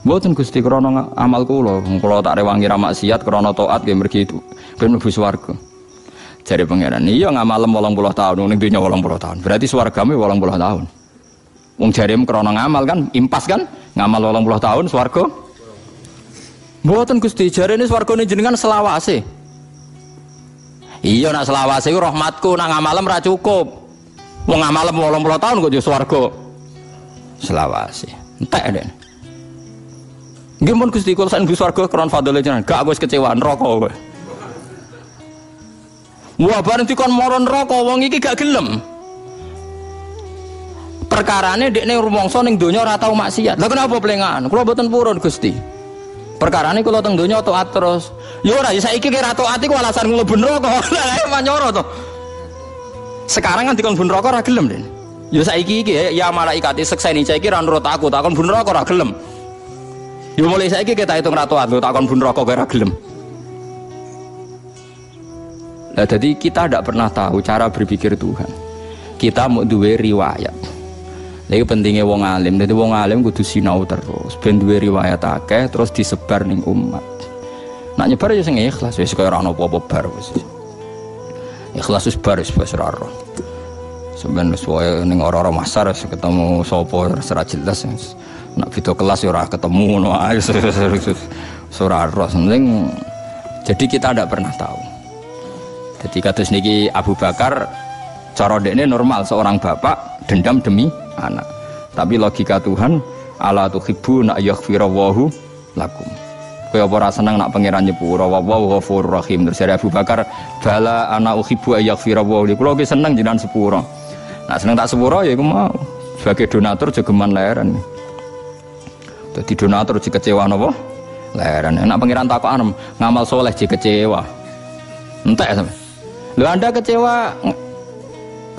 Mboten Gusti krana amal kula, kula tak rewangi ra maksiat krana taat nggih mergi ben mlebu swarga. Jare pangeran, iya ngamalem 80 tahun ning donya 80 tahun. Berarti swargane 80 tahun. Wong jarem krana ngamal kan impas kan? Ngamal 80 tahun swarga. Mboten Gusti, jarene swargane jenengan selawase. Iya nak selawase iku rahmatku, nak ngamalem ra cukup. Wong ngamalem 80 tahun kok yo swarga. Selawase. Entek nek. Nggih mun Gusti kula sak nggih swarga kron fadhole jenengan. Gak aku wis kecewa neraka kowe. Wah bareng dikon mara neraka wong iki gak gelem. Perkarane dekne rumangsa ning donya ora tau maksiat. Lah kenapa plengan? Kula mboten purun Gusti. Perkarane kula teng donya taat terus. Ya ora ya saiki kira taat iku alasan mlebu neraka. Lah manyoro to. Sekarang kan dikon bun neraka ora gelem, Den. Ya saiki iki ya malaikat sekseni saiki ra nurut aku, takon bun neraka ora gelem. Ya mulai saiki kita hitung ra taat lho, takon bun neraka ora gelem. Lah jadi kita tidak pernah tahu cara berpikir Tuhan. Kita mau duwe riwayat. Lagi pentingnya wong alim, jadi wong alim kudu sinau terus, ben duwe riwayat akeh terus disebar ning umat. Nak nyebar ya sing ikhlas, wis kaya ora ono apa-apa bar wis. Ikhlas wis bar wis ora ora. Sampeyan wis wae ning ora-ora masar wis ketemu sapa ora jelas. Nak video kelas ya ora ketemu ngono ae ora ora. Penting jadi kita tidak pernah tahu. Jadi kados niki Abu Bakar cara dekne normal seorang bapak dendam demi anak. Tapi logika Tuhan ala tuhibbu na yaghfirallahu lakum. Kaya ora seneng nak pangeran nyepura wallahu ghafurur rahim. Terus dari Abu Bakar bala ana uhibbu yaghfirallahu. Kulo ki seneng jenengan sepura. Nak seneng tak sepura ya iku mau sebagai donatur jogeman leheran. Dadi donatur dikecewa napa? Leheran. Nak pangeran takokan ngamal soleh dikecewa. Entek sampe. Lho Anda kecewa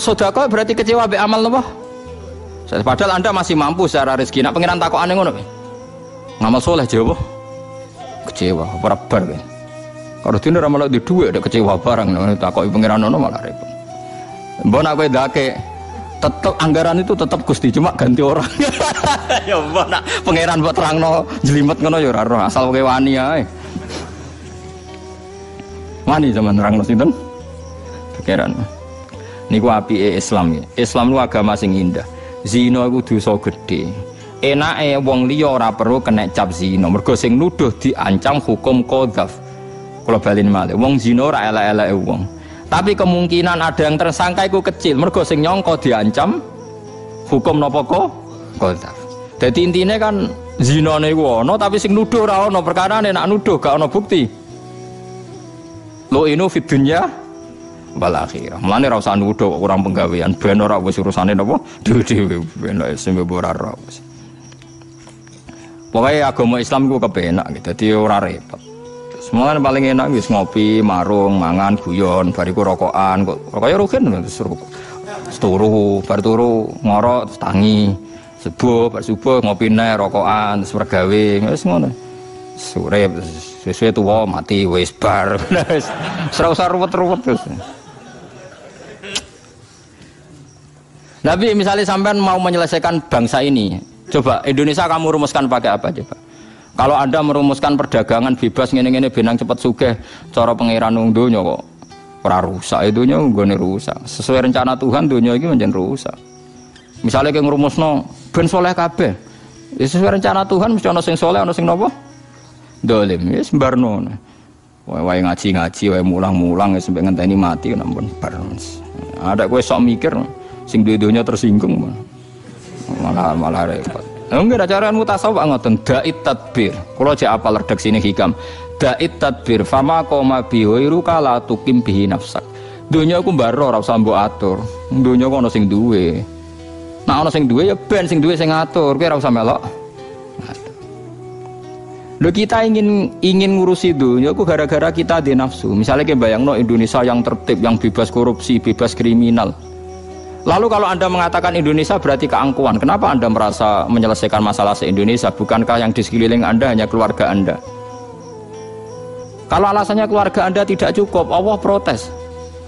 sedekah berarti kecewa be amal napa? Padahal Anda masih mampu secara rezeki. Nak pangeran takokane ngono. Ngamal soleh jawab kecewa ora bar kan. Kalau dene ora malah di dhuwit ada kecewa barang takoki pangeran ngono malah repot. Mbok nak kowe ndake tetep anggaran itu tetap Gusti cuma ganti orang. Ya mbok nak pangeran mbok terangno jlimet ngono ya ora roh asal kowe wani ae. Wani zaman nerangno sinten? Pangeran. Niku apike Islam. Islam lu agama sing indah. Zina iku dosa gedhe. Enake wong liya ora perlu kena cap zina. Mergo sing nuduh diancam hukum qadzaf. Kula baleni malih. Wong zina ora elek-eleke wong. Tapi kemungkinan ada yang tersangka iku kecil. Mergo sing nyangka diancam hukum napa kok qadzaf. Dadi intine kan zinane iku ana tapi sing nuduh ora ana, perkarane nek nuduh gak ana bukti. Lo inu fid dunya wal akhirah. Mulane ora usah nuduh kurang penggawean ben ora wis urusane napa dhewe-dhewe ben sing ora ora wis. Pokoke agama Islam ku kepenak gitu. Dadi ora repot. Semuanya paling enak wis ngopi, marung, mangan, guyon, bariku rokokan, kok rokoknya rugen terus turu, bar turu ngorok terus tangi, subuh, bar subuh ngopi neh rokokan terus mergawe, wis ngono. Sore sesuai tuwa mati wis bar. Wis ora usah ruwet-ruwet terus. Tapi misalnya sampean mau menyelesaikan bangsa ini, coba Indonesia kamu rumuskan pakai apa coba? Kalau Anda merumuskan perdagangan bebas ngene-ngene benang cepet sugih, cara pangeran wong donya kok ora rusak, donya nggone rusak. Sesuai rencana Tuhan donya iki menjen rusak. Misalnya kayak ngrumusno ben saleh kabeh. Ya sesuai rencana Tuhan mesti ana sing saleh, ana sing napa? Dolim. Ya sembarno. Wae ngaji-ngaji, wae mulang-mulang sampai ngenteni mati ampun bar. Ada kowe sok mikir sing duwe-dunya tersinggung malah repot. Enggak ada cara mutasawuf ngoten dait tadbir. Kula cek apal redaksine hikam. Dait tadbir fama qoma bi wairu kala tukim bihi nafsak. Donya ku mbaro ora usah mbok atur. Donya ku ana sing duwe. Nek ana sing duwe ya ben sing duwe sing ngatur. Kowe ora usah melok. Lho kita ingin ngurusi dunya ku gara-gara kita di nafsu. Misalnya kayak bayangno Indonesia yang tertib, yang bebas korupsi, bebas kriminal. Lalu kalau Anda mengatakan Indonesia berarti keangkuhan, kenapa Anda merasa menyelesaikan masalah se-Indonesia? Bukankah yang di sekeliling Anda hanya keluarga Anda? Kalau alasannya keluarga Anda tidak cukup, Allah protes.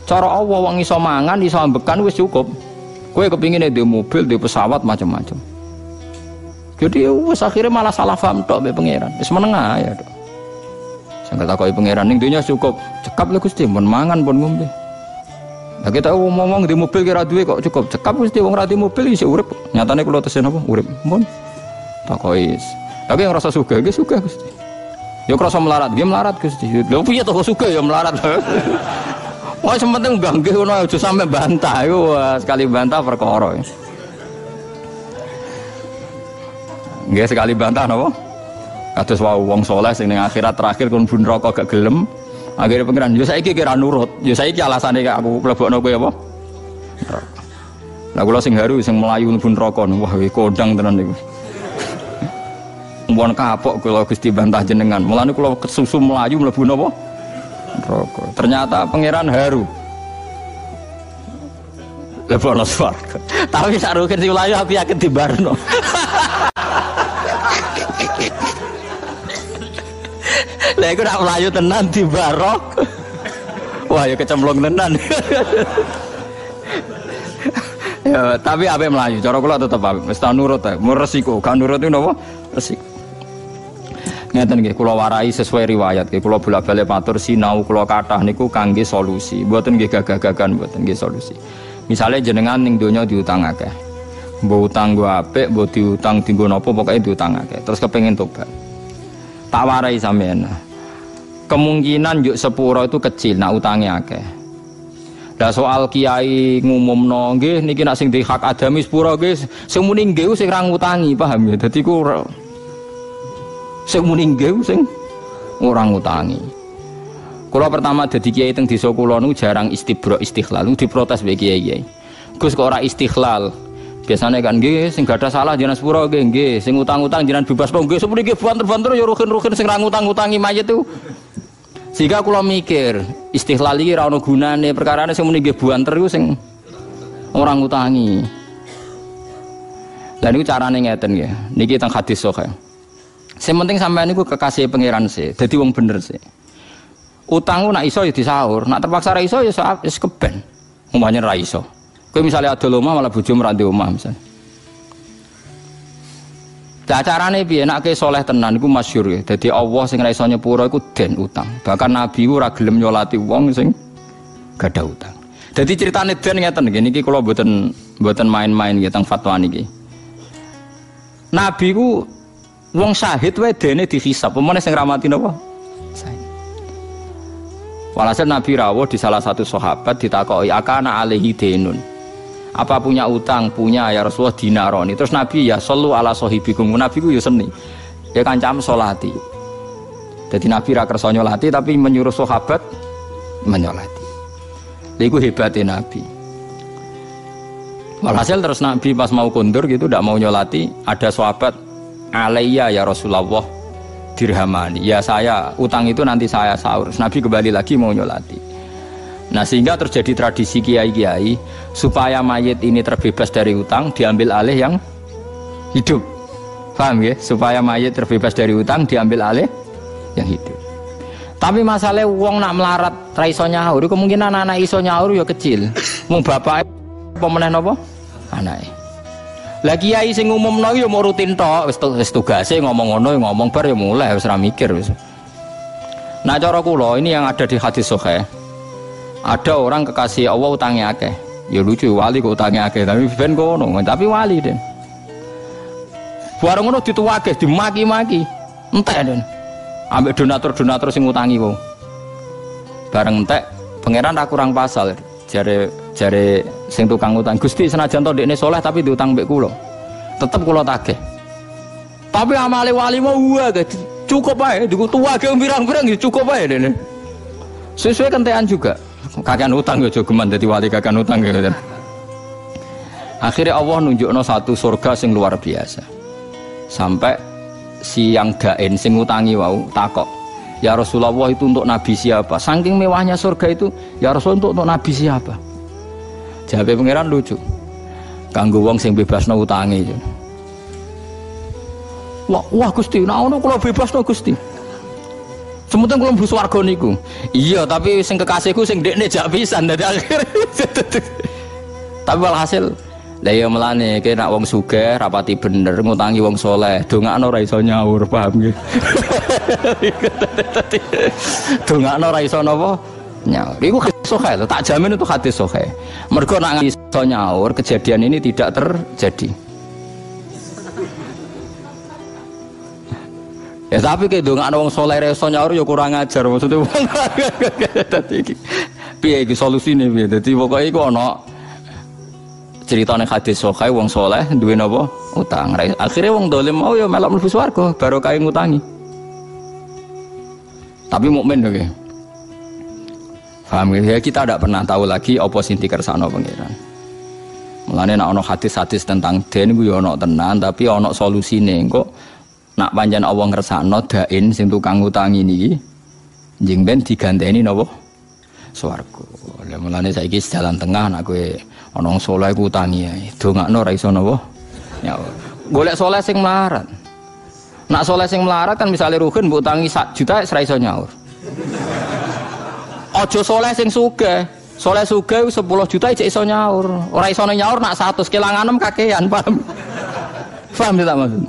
Cara Allah wong iso mangan, iso ambekan wis cukup. Kowe kepingin di mobil, di pesawat macam-macam. Jadi wis akhirnya malah salah paham tok mbek pangeran. Wis menengah ya tok. Sing katakoki pangeran ning dunya cukup, cekap lho Gusti, pun mangan pun ngombe. Nah kita ngomong di mobil kira duwe kok cukup cekap mesti wong ra di mobil iso urip. Nyatane kula tesen apa urip. Mun takois. Tapi yang rasa sugih nggih sugih Gusti. Ya krasa melarat, nggih melarat Gusti. Lha piye to kok sugih ya melarat. Wah sementing nggih ngono aja sampe bantah iku sekali bantah perkara. Nggih sekali bantah napa? Kados wong saleh sing ning akhirat terakhir kon bun neraka gak gelem. Akhirnya pengiran, ya saiki kira nurut, ya saiki alasane aku mlebokno kowe apa? Lah kula sing haru sing melayu pun neraka, wah kondang tenan niku. Mumpun kapok kula Gusti bantah jenengan. Mulane kula kesusu melayu mlebu napa? Neraka. Ternyata pengiran haru. Lebokno swarga. Tapi sak rugen sing melayu aku yakin dibarno. Lah iku nak mlayu tenan di barok. Wah ya kecemplung tenan. Ya tapi ape mlayu, cara kula tetep ape. Wis ta nurut ta, resiko. Kan nurut itu napa? Resiko. Ngeten nggih kula warai sesuai riwayat nggih kula bolak-balik matur sinau kula kathah niku kangge solusi. Mboten nggih gagah-gagahan, mboten nggih solusi. Misale jenengan ning donya diutang akeh. Mbok utang go apik, mbok diutang dienggo napa pokoke diutang akeh. Terus kepengin tobat. Tak warai sampean. Kemungkinan yuk sepuro itu kecil nak utangnya akeh. Lah soal kiai ngumumno nggih niki nak sing di hak adami sepuro nggih sing muni nggih sing ra ngutangi, paham ya? Dadi ku sing muni nggih sing ora ngutangi. Kula pertama dadi kiai teng desa kula niku jarang istibra istikhlal, diprotes mbek kiai-kiai. Gus kok ora istikhlal. Biasanya kan nggih sing gak ada salah jenengan sepuro nggih, sing utang-utang jenengan bebas nggih, sepuro nggih banter-banter ya rugen-rugen sing ra ngutang-utangi mayit itu. Sehingga kula mikir, istikhlal iki ora ono gunane, perkarane sing muni nggih banter iku sing ora ngutangi. Lah niku carane ngeten nggih. Niki teng hadis sahih. Sing penting sampean niku kekasih pangeran sih, dadi wong bener sih. Utangku nak iso ya disaur, nak terpaksa ra iso ya wis keben. Umpamane ra iso. Kowe misalnya ada omah malah bojomu ra ndek omah misalnya. Lah carane piye nek saleh tenan iku masyhur ya. Dadi Allah sing ra iso nyepuro iku den utang. Bahkan nabi ku ora gelem nyolati wong sing gadah utang. Dadi critane den ngeten niki kula mboten main-main nggih teng fatwa niki. Nabi ku wong syahid wae dene dihisab. Pemene sing ramati napa? Walhasil Nabi rawuh di salah satu sahabat ditakoki akana alaihi denun. Apa punya utang? Punya ya Rasulullah dinaroni. Terus Nabi ya sallu ala sahibikum. Nabi ku ya seni. Ya kancam salati. Jadi Nabi ra kersa nyolati tapi menyuruh sahabat menyolati. Lha iku hebate Nabi. Walhasil terus Nabi pas mau kondur gitu tidak mau nyolati, ada sahabat alayya ya Rasulullah dirhamani. Ya saya utang itu nanti saya sahur. Nabi kembali lagi mau nyolati. Nah sehingga terjadi tradisi kiai-kiai supaya mayit ini terbebas dari utang diambil alih yang hidup. Paham ya? Supaya mayit terbebas dari utang diambil alih yang hidup. Tapi masalah wong nak melarat ra iso nyaur, kemungkinan anak iso nyaur ya kecil. Mung bapake apa meneh napa? Anake. Lah kiai sing umumno ya mau rutin tok, wis tugase ngomong ngono ya ngomong bar ya mulai wis ra mikir wis. Nah cara kula ini yang ada di hadis sahih. Ada orang kekasih Allah utangnya akeh. Ya lucu wali kok utangnya akeh, tapi ben kono, tapi wali den. Bareng ngono dituwake, dimaki-maki. Entek den. Ambek donatur-donatur sing utangi kok. Bareng entek, pangeran ra kurang pasal. Jare sing tukang utang, Gusti senajan to ndekne saleh tapi diutang mbek kula. Tetep kula tagih. Tapi amale wali mau wae cukup ae, dikutuwake pirang-pirang cukup ae dene. Sesuai kentean juga. Kakean utang ya jogeman dadi wali kakean utang gitu. Akhirnya Allah nunjukno satu surga sing luar biasa. Sampai si yang dain sing utangi wau takok, "Ya Rasulullah itu untuk nabi siapa?" Saking mewahnya surga itu, "Ya Rasul untuk nabi siapa?" Jawab pangeran lucu. Kanggo wong sing bebasno utange. Wah Gusti, nek ngono kula bebasno Gusti. Sementara kalau bus warga niku, iya tapi sing kekasihku sing dekne jak pisan dari akhir. Tapi walhasil, lah ya melane kena wong sugih rapati bener ngutangi wong soleh, dongakno ora iso nyaur, paham nggih? Dongakno ora iso napa? Nyaur. Iku hadis sahih lho, tak jamin itu hadis sahih. Mergo nek iso nyaur, kejadian ini tidak terjadi. Ya tapi kayak dong ada wong soleh reso nyaur ya kurang ajar maksudnya. Piye iki solusine piye? Dadi pokoke iku ana critane hadis sahih wong soleh duwe napa? Utang. Akhirnya wong dolim mau ya melok mlebu swarga barokah ngutangi. Tapi mukmin lho nggih. Paham ya, kita tidak pernah tahu lagi apa sing dikersakno pangeran. Mulane nek ana hadis-hadis tentang den ku ya ana tenan tapi ana solusine kok. Nak panjang Allah ngersakno dain sing tukang utangi niki njing ben diganteni napa swarga. Lah mulane saiki jalan tengah nak kowe ana wong saleh ku utangi ae. Dongakno ora iso napa? Ya. Golek saleh sing melarat. Nak saleh sing melarat kan misale ruhin mbok utangi 1 juta ora iso nyaur. Aja saleh sing sugih. Saleh sugih 10 juta isih iso nyaur. Ora iso nyaur nak 100 kelanganem kakean, paham? Paham tak maksud?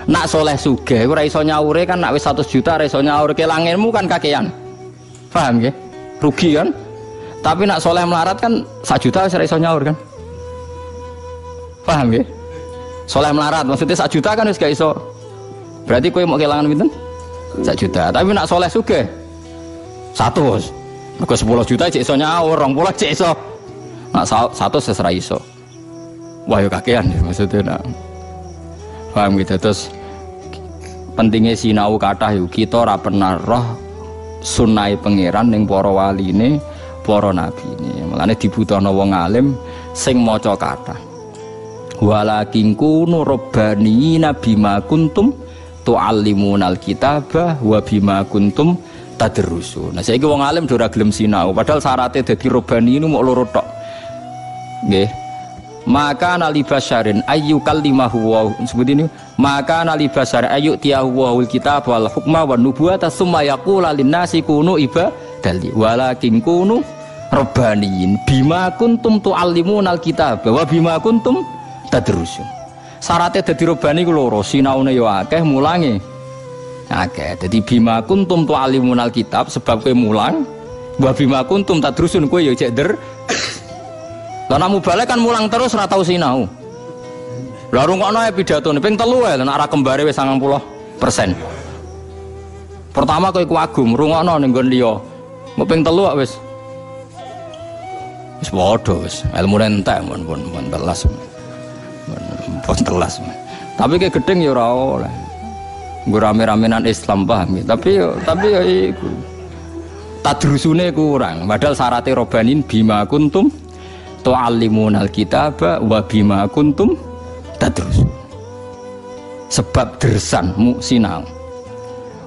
Nak soleh sugih ora iso nyaure kan nak wis 100 juta ora iso nyaur kelangenmu kan kakean. Paham nggih? Rugi kan? Tapi nak soleh melarat kan 1 juta wis ora iso nyaur kan? Paham nggih? Soleh melarat maksudnya 1 juta kan wis gak iso. Berarti kowe mau kelangan pinten? 1 juta. Tapi nak soleh sugih 100. Mergo 10 juta cek iso nyaur, 20 cek iso. Nak 100 wis ora iso. Wah yo kakean ya maksudnya nak. Paham gitu. Terus pentingnya sinau kathah yuk kita ora pernah roh sunai pangeran ning para waline para nabi ini. Mulane dibutuhno wong alim sing maca kathah. Walakin kunu rabbanina bima kuntum tuallimunal kitaba wa bima kuntum tadrusun. Nah saiki wong alim ora gelem sinau padahal syaratnya dadi rabbani ini mok loro tok. Nggih. Maka nali basyarin ayu kalimahu wa sebut ini maka nali basyar ayu tiyahu wal kitab wal hukma wan nubuwata summa yaqulu linnasi kunu ibadali walakin kunu rabbaniyin bima kuntum tuallimunal kitab wa bima kuntum tadrusun. Syaratnya dadi rabbani ku loro, sinaune yo akeh mulange akeh. Dadi bima kuntum tuallimunal kitab sebab kowe mulang wa bima kuntum tadrusun kowe yo cek der. Lah namu balik kan mulang terus ora tau sinau. Lah rungokno pidatone ping 3 ae nek ora kembare wis 90%. Pertama kowe ku agum rungokno ning nggon liya. Mbok ping 3 wis. Wis padha wis, ilmune entek pun telas. Pun telas. Tapi kayak gedeng ya ora oleh. Nggo rame-ramenan Islam paham ya. Tapi ya iku. Tadrusune kurang. Padahal syaratnya robanin bima kuntum tu'allimunal kitaba wa bima kuntum tadrusun. Sebab dersan mu sinau.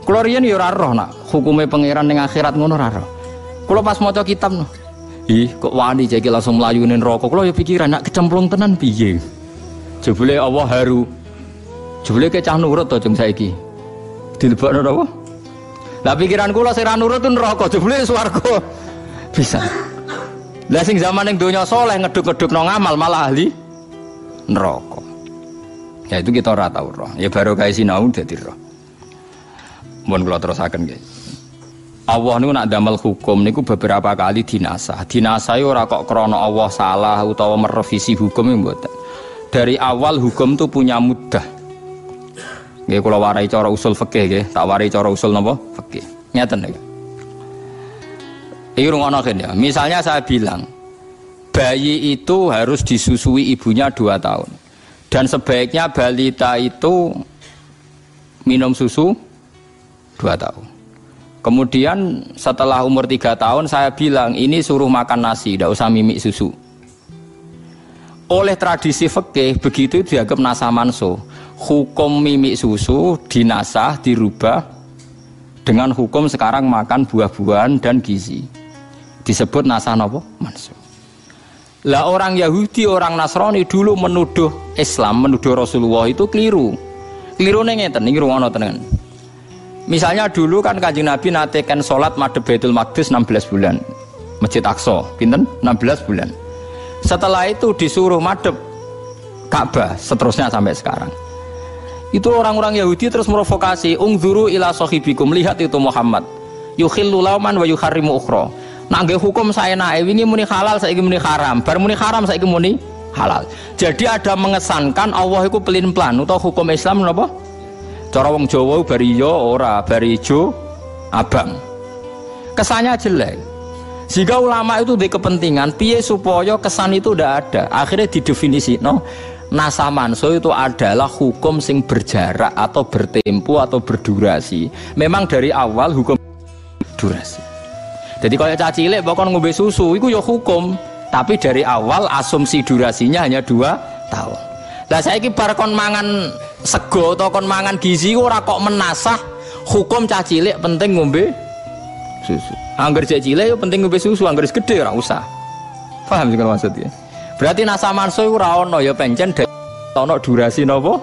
Kula riyen ya ora roh nak hukume pangeran ning akhirat ngono ora roh. Kula pas maca kitab no. Ih, kok wani jeki langsung mlayu ning neraka. Kula ya pikiran nak kecemplung tenan piye. Jebule Allah haru. Jebule ke cah nurut to jeng saiki. Dilebokno apa? Lah pikiran kula sing ra nurut neraka, jebule swarga. Bisa. Lah sing zaman ning donya saleh ngeduk-ngedukno ngamal malah ahli neraka. Ya itu kita ora tau roh. Ya baru kae sinau dadi roh. Mun kula terusaken nggih. Allah niku nak damel hukum niku beberapa kali dinasah. Dinasah ora kok krana Allah salah utawa merevisi hukum mboten. Dari awal hukum itu punya muddah. Nggih kula warai cara usul fikih nggih, tak warai cara usul napa? Fikih. Ngeten nggih. Iki rungono ya. Misalnya saya bilang bayi itu harus disusui ibunya 2 tahun. Dan sebaiknya balita itu minum susu 2 tahun. Kemudian setelah umur 3 tahun saya bilang ini suruh makan nasi, tidak usah mimik susu. Oleh tradisi fikih begitu dianggap nasah mansuh. Hukum mimik susu dinasah dirubah dengan hukum sekarang makan buah-buahan dan gizi. Disebut nasah napa? Mansuh. Lah orang Yahudi, orang Nasrani dulu menuduh Islam, menuduh Rasulullah itu keliru. Kelirune ngeten niki rungono tenan. Misalnya dulu kan Kanjeng Nabi natekan sholat madhep Baitul Maqdis 16 bulan. Masjid Aqsa, pinten? 16 bulan. Setelah itu disuruh madhep Ka'bah, seterusnya sampai sekarang. Itu orang-orang Yahudi terus merovokasi, ungzuru ila sahibikum, lihat itu Muhammad. Yukhillu lauman wa yuharrimu ukhra. Nangge hukum saya nae wingi muni halal saiki muni haram, bar muni haram saiki muni halal. Jadi ada mengesankan Allah itu pelin-pelan utawa hukum Islam napa? Cara wong Jawa bari yo ora, bari ijo abang. Kesannya jelek. Jika ulama itu di kepentingan piye supaya kesan itu tidak ada. Akhirnya didefinisi no, nasah mansuh itu adalah hukum sing berjarak atau bertempo atau berdurasi. Memang dari awal hukum durasi. Jadi kalau caci cilik bahkan ngombe susu itu ya hukum, tapi dari awal asumsi durasinya hanya 2 tahun. Lah saiki bar kon mangan sego atau kon mangan gizi ora kok menasah hukum cah cilik penting ngombe susu. Angger cah cilik yo penting ngombe susu, angger gede ora usah. Paham sing maksudnya? Berarti nasah mansuh ora ono ya pancen ono durasi napa?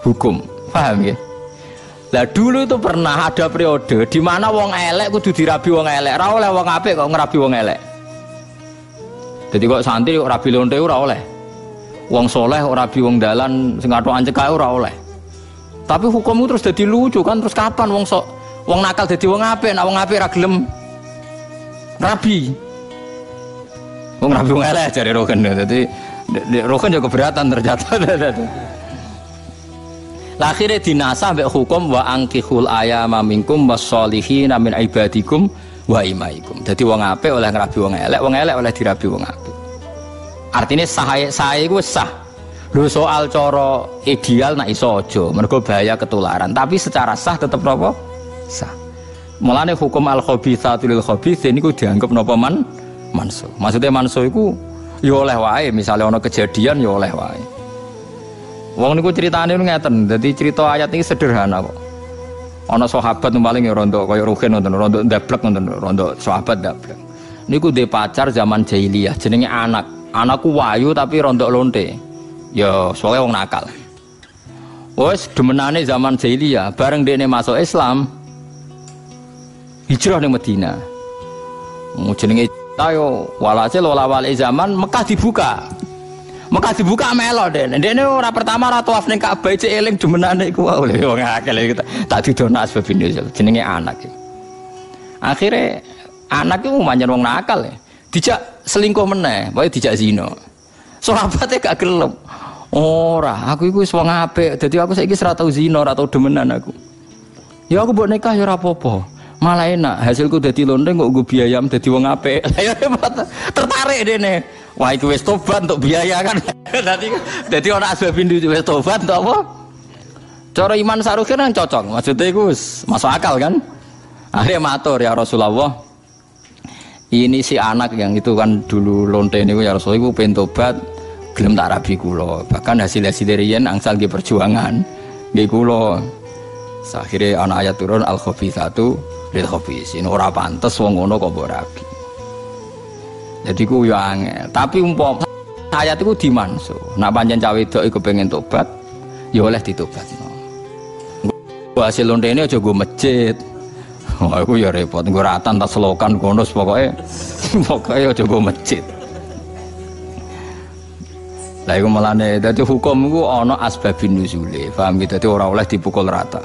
Hukum. Paham ya? Lah dulu itu pernah ada periode di mana wong elek kudu dirabi wong elek, ora oleh wong apik kok ngrabi wong elek. Jadi kok santri kok rabi lonte ora oleh. Wong soleh ora bi wong dalan sing atokan cekae ora oleh. Tapi hukum itu terus dadi lucu kan, terus kapan wong nakal dadi wong apik, nek wong apik ra gelem rabi. Wong rabi wong elek jare roken. Dadi roken yo keberatan ternyata. Lah akhire dinasah mbek hukum wa angkihul ayama minkum wassolihin min ibadikum wa imaikum. Dadi wong apik oleh ngrabi wong elek oleh dirabi wong apik. Artinya sah itu sah. Lho soal cara ideal nak iso aja, mergo bahaya ketularan. Tapi secara sah tetap napa? Sah. Mulane hukum al-khabithatu lil khabith niku dianggap napa mansuh. Maksudnya mansuh iku ya oleh wae, misale ana kejadian ya oleh wae. Wong niku critane ngeten, dadi cerita ayat ini sederhana kok. Ana sahabat paling ya rondo kaya Ruhin ngoten, rondo ndablek ngoten, rondo sahabat ndablek. Niku dhe pacar zaman jahiliyah jenenge Anakku wayu tapi rontok lonte. Ya soalnya wong nakal. Wes demenane zaman jahiliyah, bareng dekne masuk Islam hijrah ning Madinah. Jenenge tayo walhasil wala-wali zaman Mekah dibuka. Mekah dibuka melo dekne ora pertama ora tawaf ning Ka'bah cek eling demenane iku wae wong akeh tak didono asbab ini jenenge anak. Akhire anak iku manjen wong nakal ya. Dijak selingkuh meneh, wae dijak zina. Sahabate gak gelem. Ora, aku iku wis wong apik, dadi aku saiki ora tau zina, ora tau demenan aku. Ya aku mbok nikah ya ora apa-apa. Malah enak, hasilku dadi lonte kok nggo biaya dadi wong apik. Tertarik dene. Wah iku wis tobat untuk biaya kan. Dadi ana asbabin wis tobat untuk apa? Cara iman sarukin kan cocok. Maksudnya iku masuk akal kan? Akhirnya matur ya Rasulullah. Ini si anak yang itu kan dulu lonte niku ya Rasulullah iku pengen tobat gelem tak rabi kula. Bahkan hasil-hasil dari yen angsal nggih perjuangan nggih kula. Akhirnya ana ayat turun al-khabithatu lil khabisin. Ora pantes wong ngono kok mbok rabi. Jadi ku yo angel. Tapi umpama ayat iku dimanso. Nak pancen cawe wedok iku pengen tobat, ya oleh ditobatno. Hasil lontene aja go masjid. Wah iku ya repot. Nggo ratan tak selokan kono pokoke aja go masjid. Lah iku melane dadi hukum iku ana asbabun nuzule. Paham gitu dadi ora oleh dipukul rata.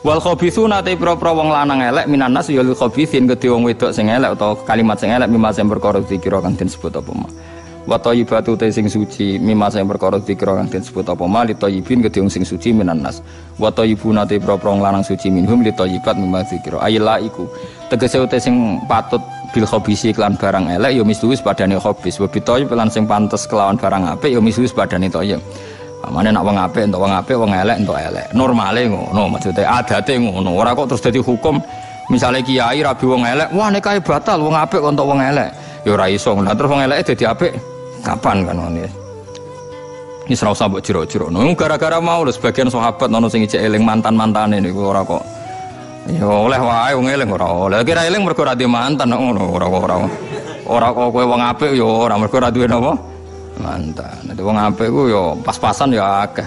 Wal khabithuna te pro-pro wong lanang elek minan nas ya lil khabithin kedhe wong wedok sing elek utawa kalimat sing elek mimma sing perkara dikira kang den sebut apa ma. Wa thayyibatu te sing suci mimma sing perkara dikira kang den sebut apa ma li thayyibin kedhe wong sing suci minan nas. Wa thayyibuna te pro-pro wong lanang suci minhum li thayyibat mimma dikira. Ayla iku tegese te sing patut bil khabisi kelan barang elek ya misluwis padane khabis. Wa bi thayyib lan sing pantes kelawan barang apik ya misluwis padane thayyib. Amane nak wong apik entuk wong apik, wong elek entuk elek. Normale ngono, maksude adate ngono. Ora kok terus dadi hukum misale kiai rabi wong elek, wah nikahe batal wong apik kok entuk wong elek. Ya ora iso. Lah terus wong eleke dadi apik kapan kan ngene. Iki ora usah mbok jero-jerono. Gara-gara mau lho sebagian sahabat ono sing ijek eling mantan-mantane niku ora kok. Ya oleh wae wong eling ora oleh. Kira eling mergo ora duwe mantan ngono, ora kok kowe wong apik ya ora mergo ora duwe napa? Mantan. Nek wong apik ku ya pas-pasan ya akeh.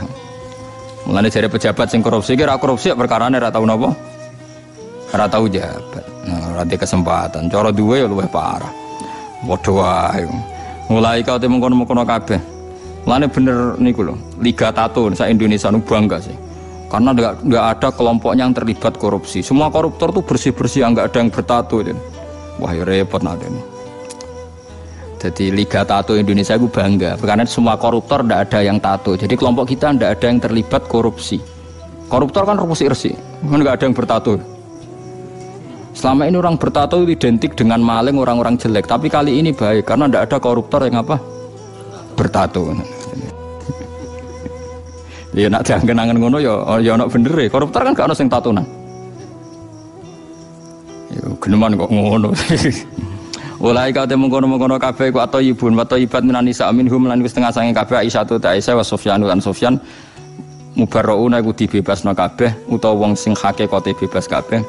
Mulane jare pejabat sing korupsi ki ora korupsi perkarane ora tau napa? Ora tau jabat. Nah, ora di kesempatan. Cara duwe ya luwih parah. Padha wae. Mulai kau te mengkono-mengkono kabeh. Mulane bener niku lho, Liga Tato sa Indonesia nu bangga sih. Karena enggak ada kelompok yang terlibat korupsi. Semua koruptor tuh bersih-bersih, enggak ada yang bertato. Wah, ya repot nanti. Jadi Liga Tato Indonesia itu bangga karena semua koruptor tidak ada yang tato. Jadi kelompok kita tidak ada yang terlibat korupsi. Koruptor kan resik-resik, kan nggak ada yang bertato. Selama ini orang bertato itu identik dengan maling, orang-orang jelek. Tapi kali ini baik karena tidak ada koruptor yang apa? Bertato. Ya nak jangan ngono ya nak bener ya. Koruptor kan gak ada yang tatonan. Ya geneman kok ngono. Ulai kau temu kono kafe ku atau ibun atau ibat minanisa minhum lan wis tengah sange kabeh Aisyah tu ta Aisyah wa Sufyan lan Sufyan mubarrauna iku dibebasno kabeh utawa wong sing hakikate bebas kabeh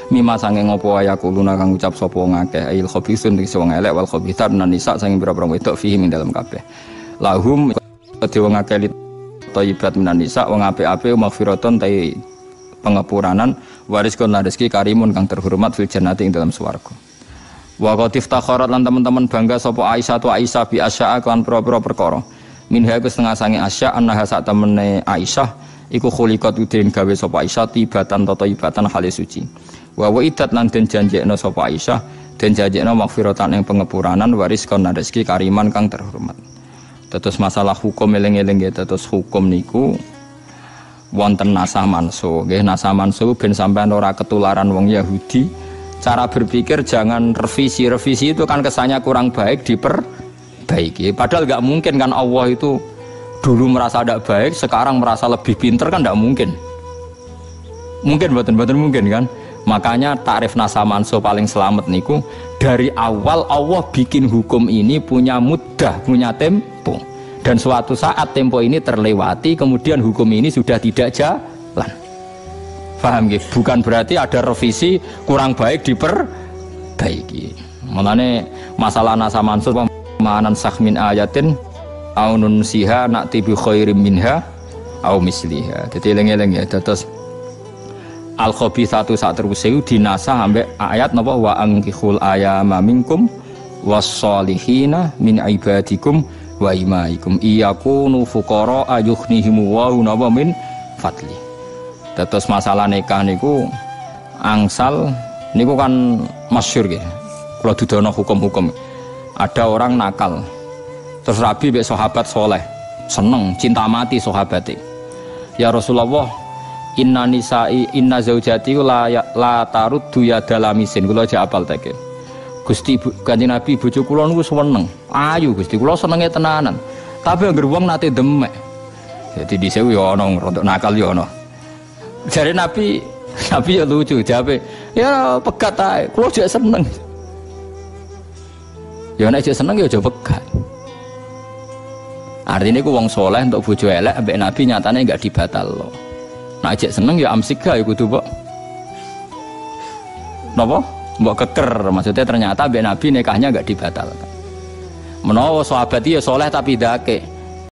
mima sange ngopo ayakuluna kang ucap sapa wong akeh ail khabisun sing wong elek wal khabithat minanisa sange pira-pira wedok fihi min dalam kabeh lahum te wong akeh thayyibat minanisa wong apik-apik maghfiratun ta pengapuranan wariskon lan rezeki karimun kang terhormat fil jannati ing dalam swarga. Wa qatif takharat lan teman-teman bangga sapa Aisyah tu Aisyah bi asya'a kan pro-pro perkara. Minha iku setengah sange asya' anha sak temene Aisyah iku khuliqat udin gawe sapa Aisyah tibatan tata ibatan hale suci. Wa idat lan den janjekno sapa Aisyah den janjekno maghfiratan ing pengepuranan waris kon rezeki kariman kang terhormat. Terus masalah hukum eling-eling nggih terus hukum niku wonten nasah manso nggih nasah manso ben sampean ora ketularan wong Yahudi. Cara berpikir jangan revisi itu kan kesannya kurang baik diperbaiki. Padahal nggak mungkin kan Allah itu dulu merasa tidak baik, sekarang merasa lebih pinter kan nggak mungkin. Mungkin betul mungkin kan. Makanya takrif nasa manso paling selamat niku dari awal Allah bikin hukum ini punya mudah, punya tempo. Dan suatu saat tempo ini terlewati, kemudian hukum ini sudah tidak jalan. Paham gitu? Bukan berarti ada revisi kurang baik diperbaiki. Mulane masalah nasa mansur pemahaman sahmin ayatin au nunsiha na'ti bi khairim minha au misliha. Jadi eling-eling ya terus al khabithatu sak teruse dinasah ambek ayat napa wa angkihul ayama minkum was-solihina min ibadikum wa imaikum iyakunu fuqara ayughnihimu wa napa min fadli. Terus masalah nikah niku angsal niku kan masyhur nggih. Kula dudono hukum-hukum. Ada orang nakal. Terus Rabi mbek sahabat soleh, seneng cinta mati sahabate. Ya Rasulullah, inna nisa'i inna zaujati la taruddu yadalamisin. Kula aja apal tekke. Gusti Kanjeng Nabi bojo kula niku seneng. Ayu Gusti kula senenge tenanan. Tapi anggere wong nate demek. Jadi dhisik yo ana rodok nakal yo ana. Jare Nabi ya lucu jawabe. Ya pegat ae. Kula jek seneng. Ya nek jek seneng ya aja pegat. Artinya ku wong soleh untuk bojo elek ambek Nabi nyatane enggak dibatalno. Nek jek seneng ya amsika ya kudu mbok. Napa? Mbok keker, maksudnya ternyata ambek Nabi nikahnya enggak dibatalkan. Menawa sahabat ya soleh tapi dake.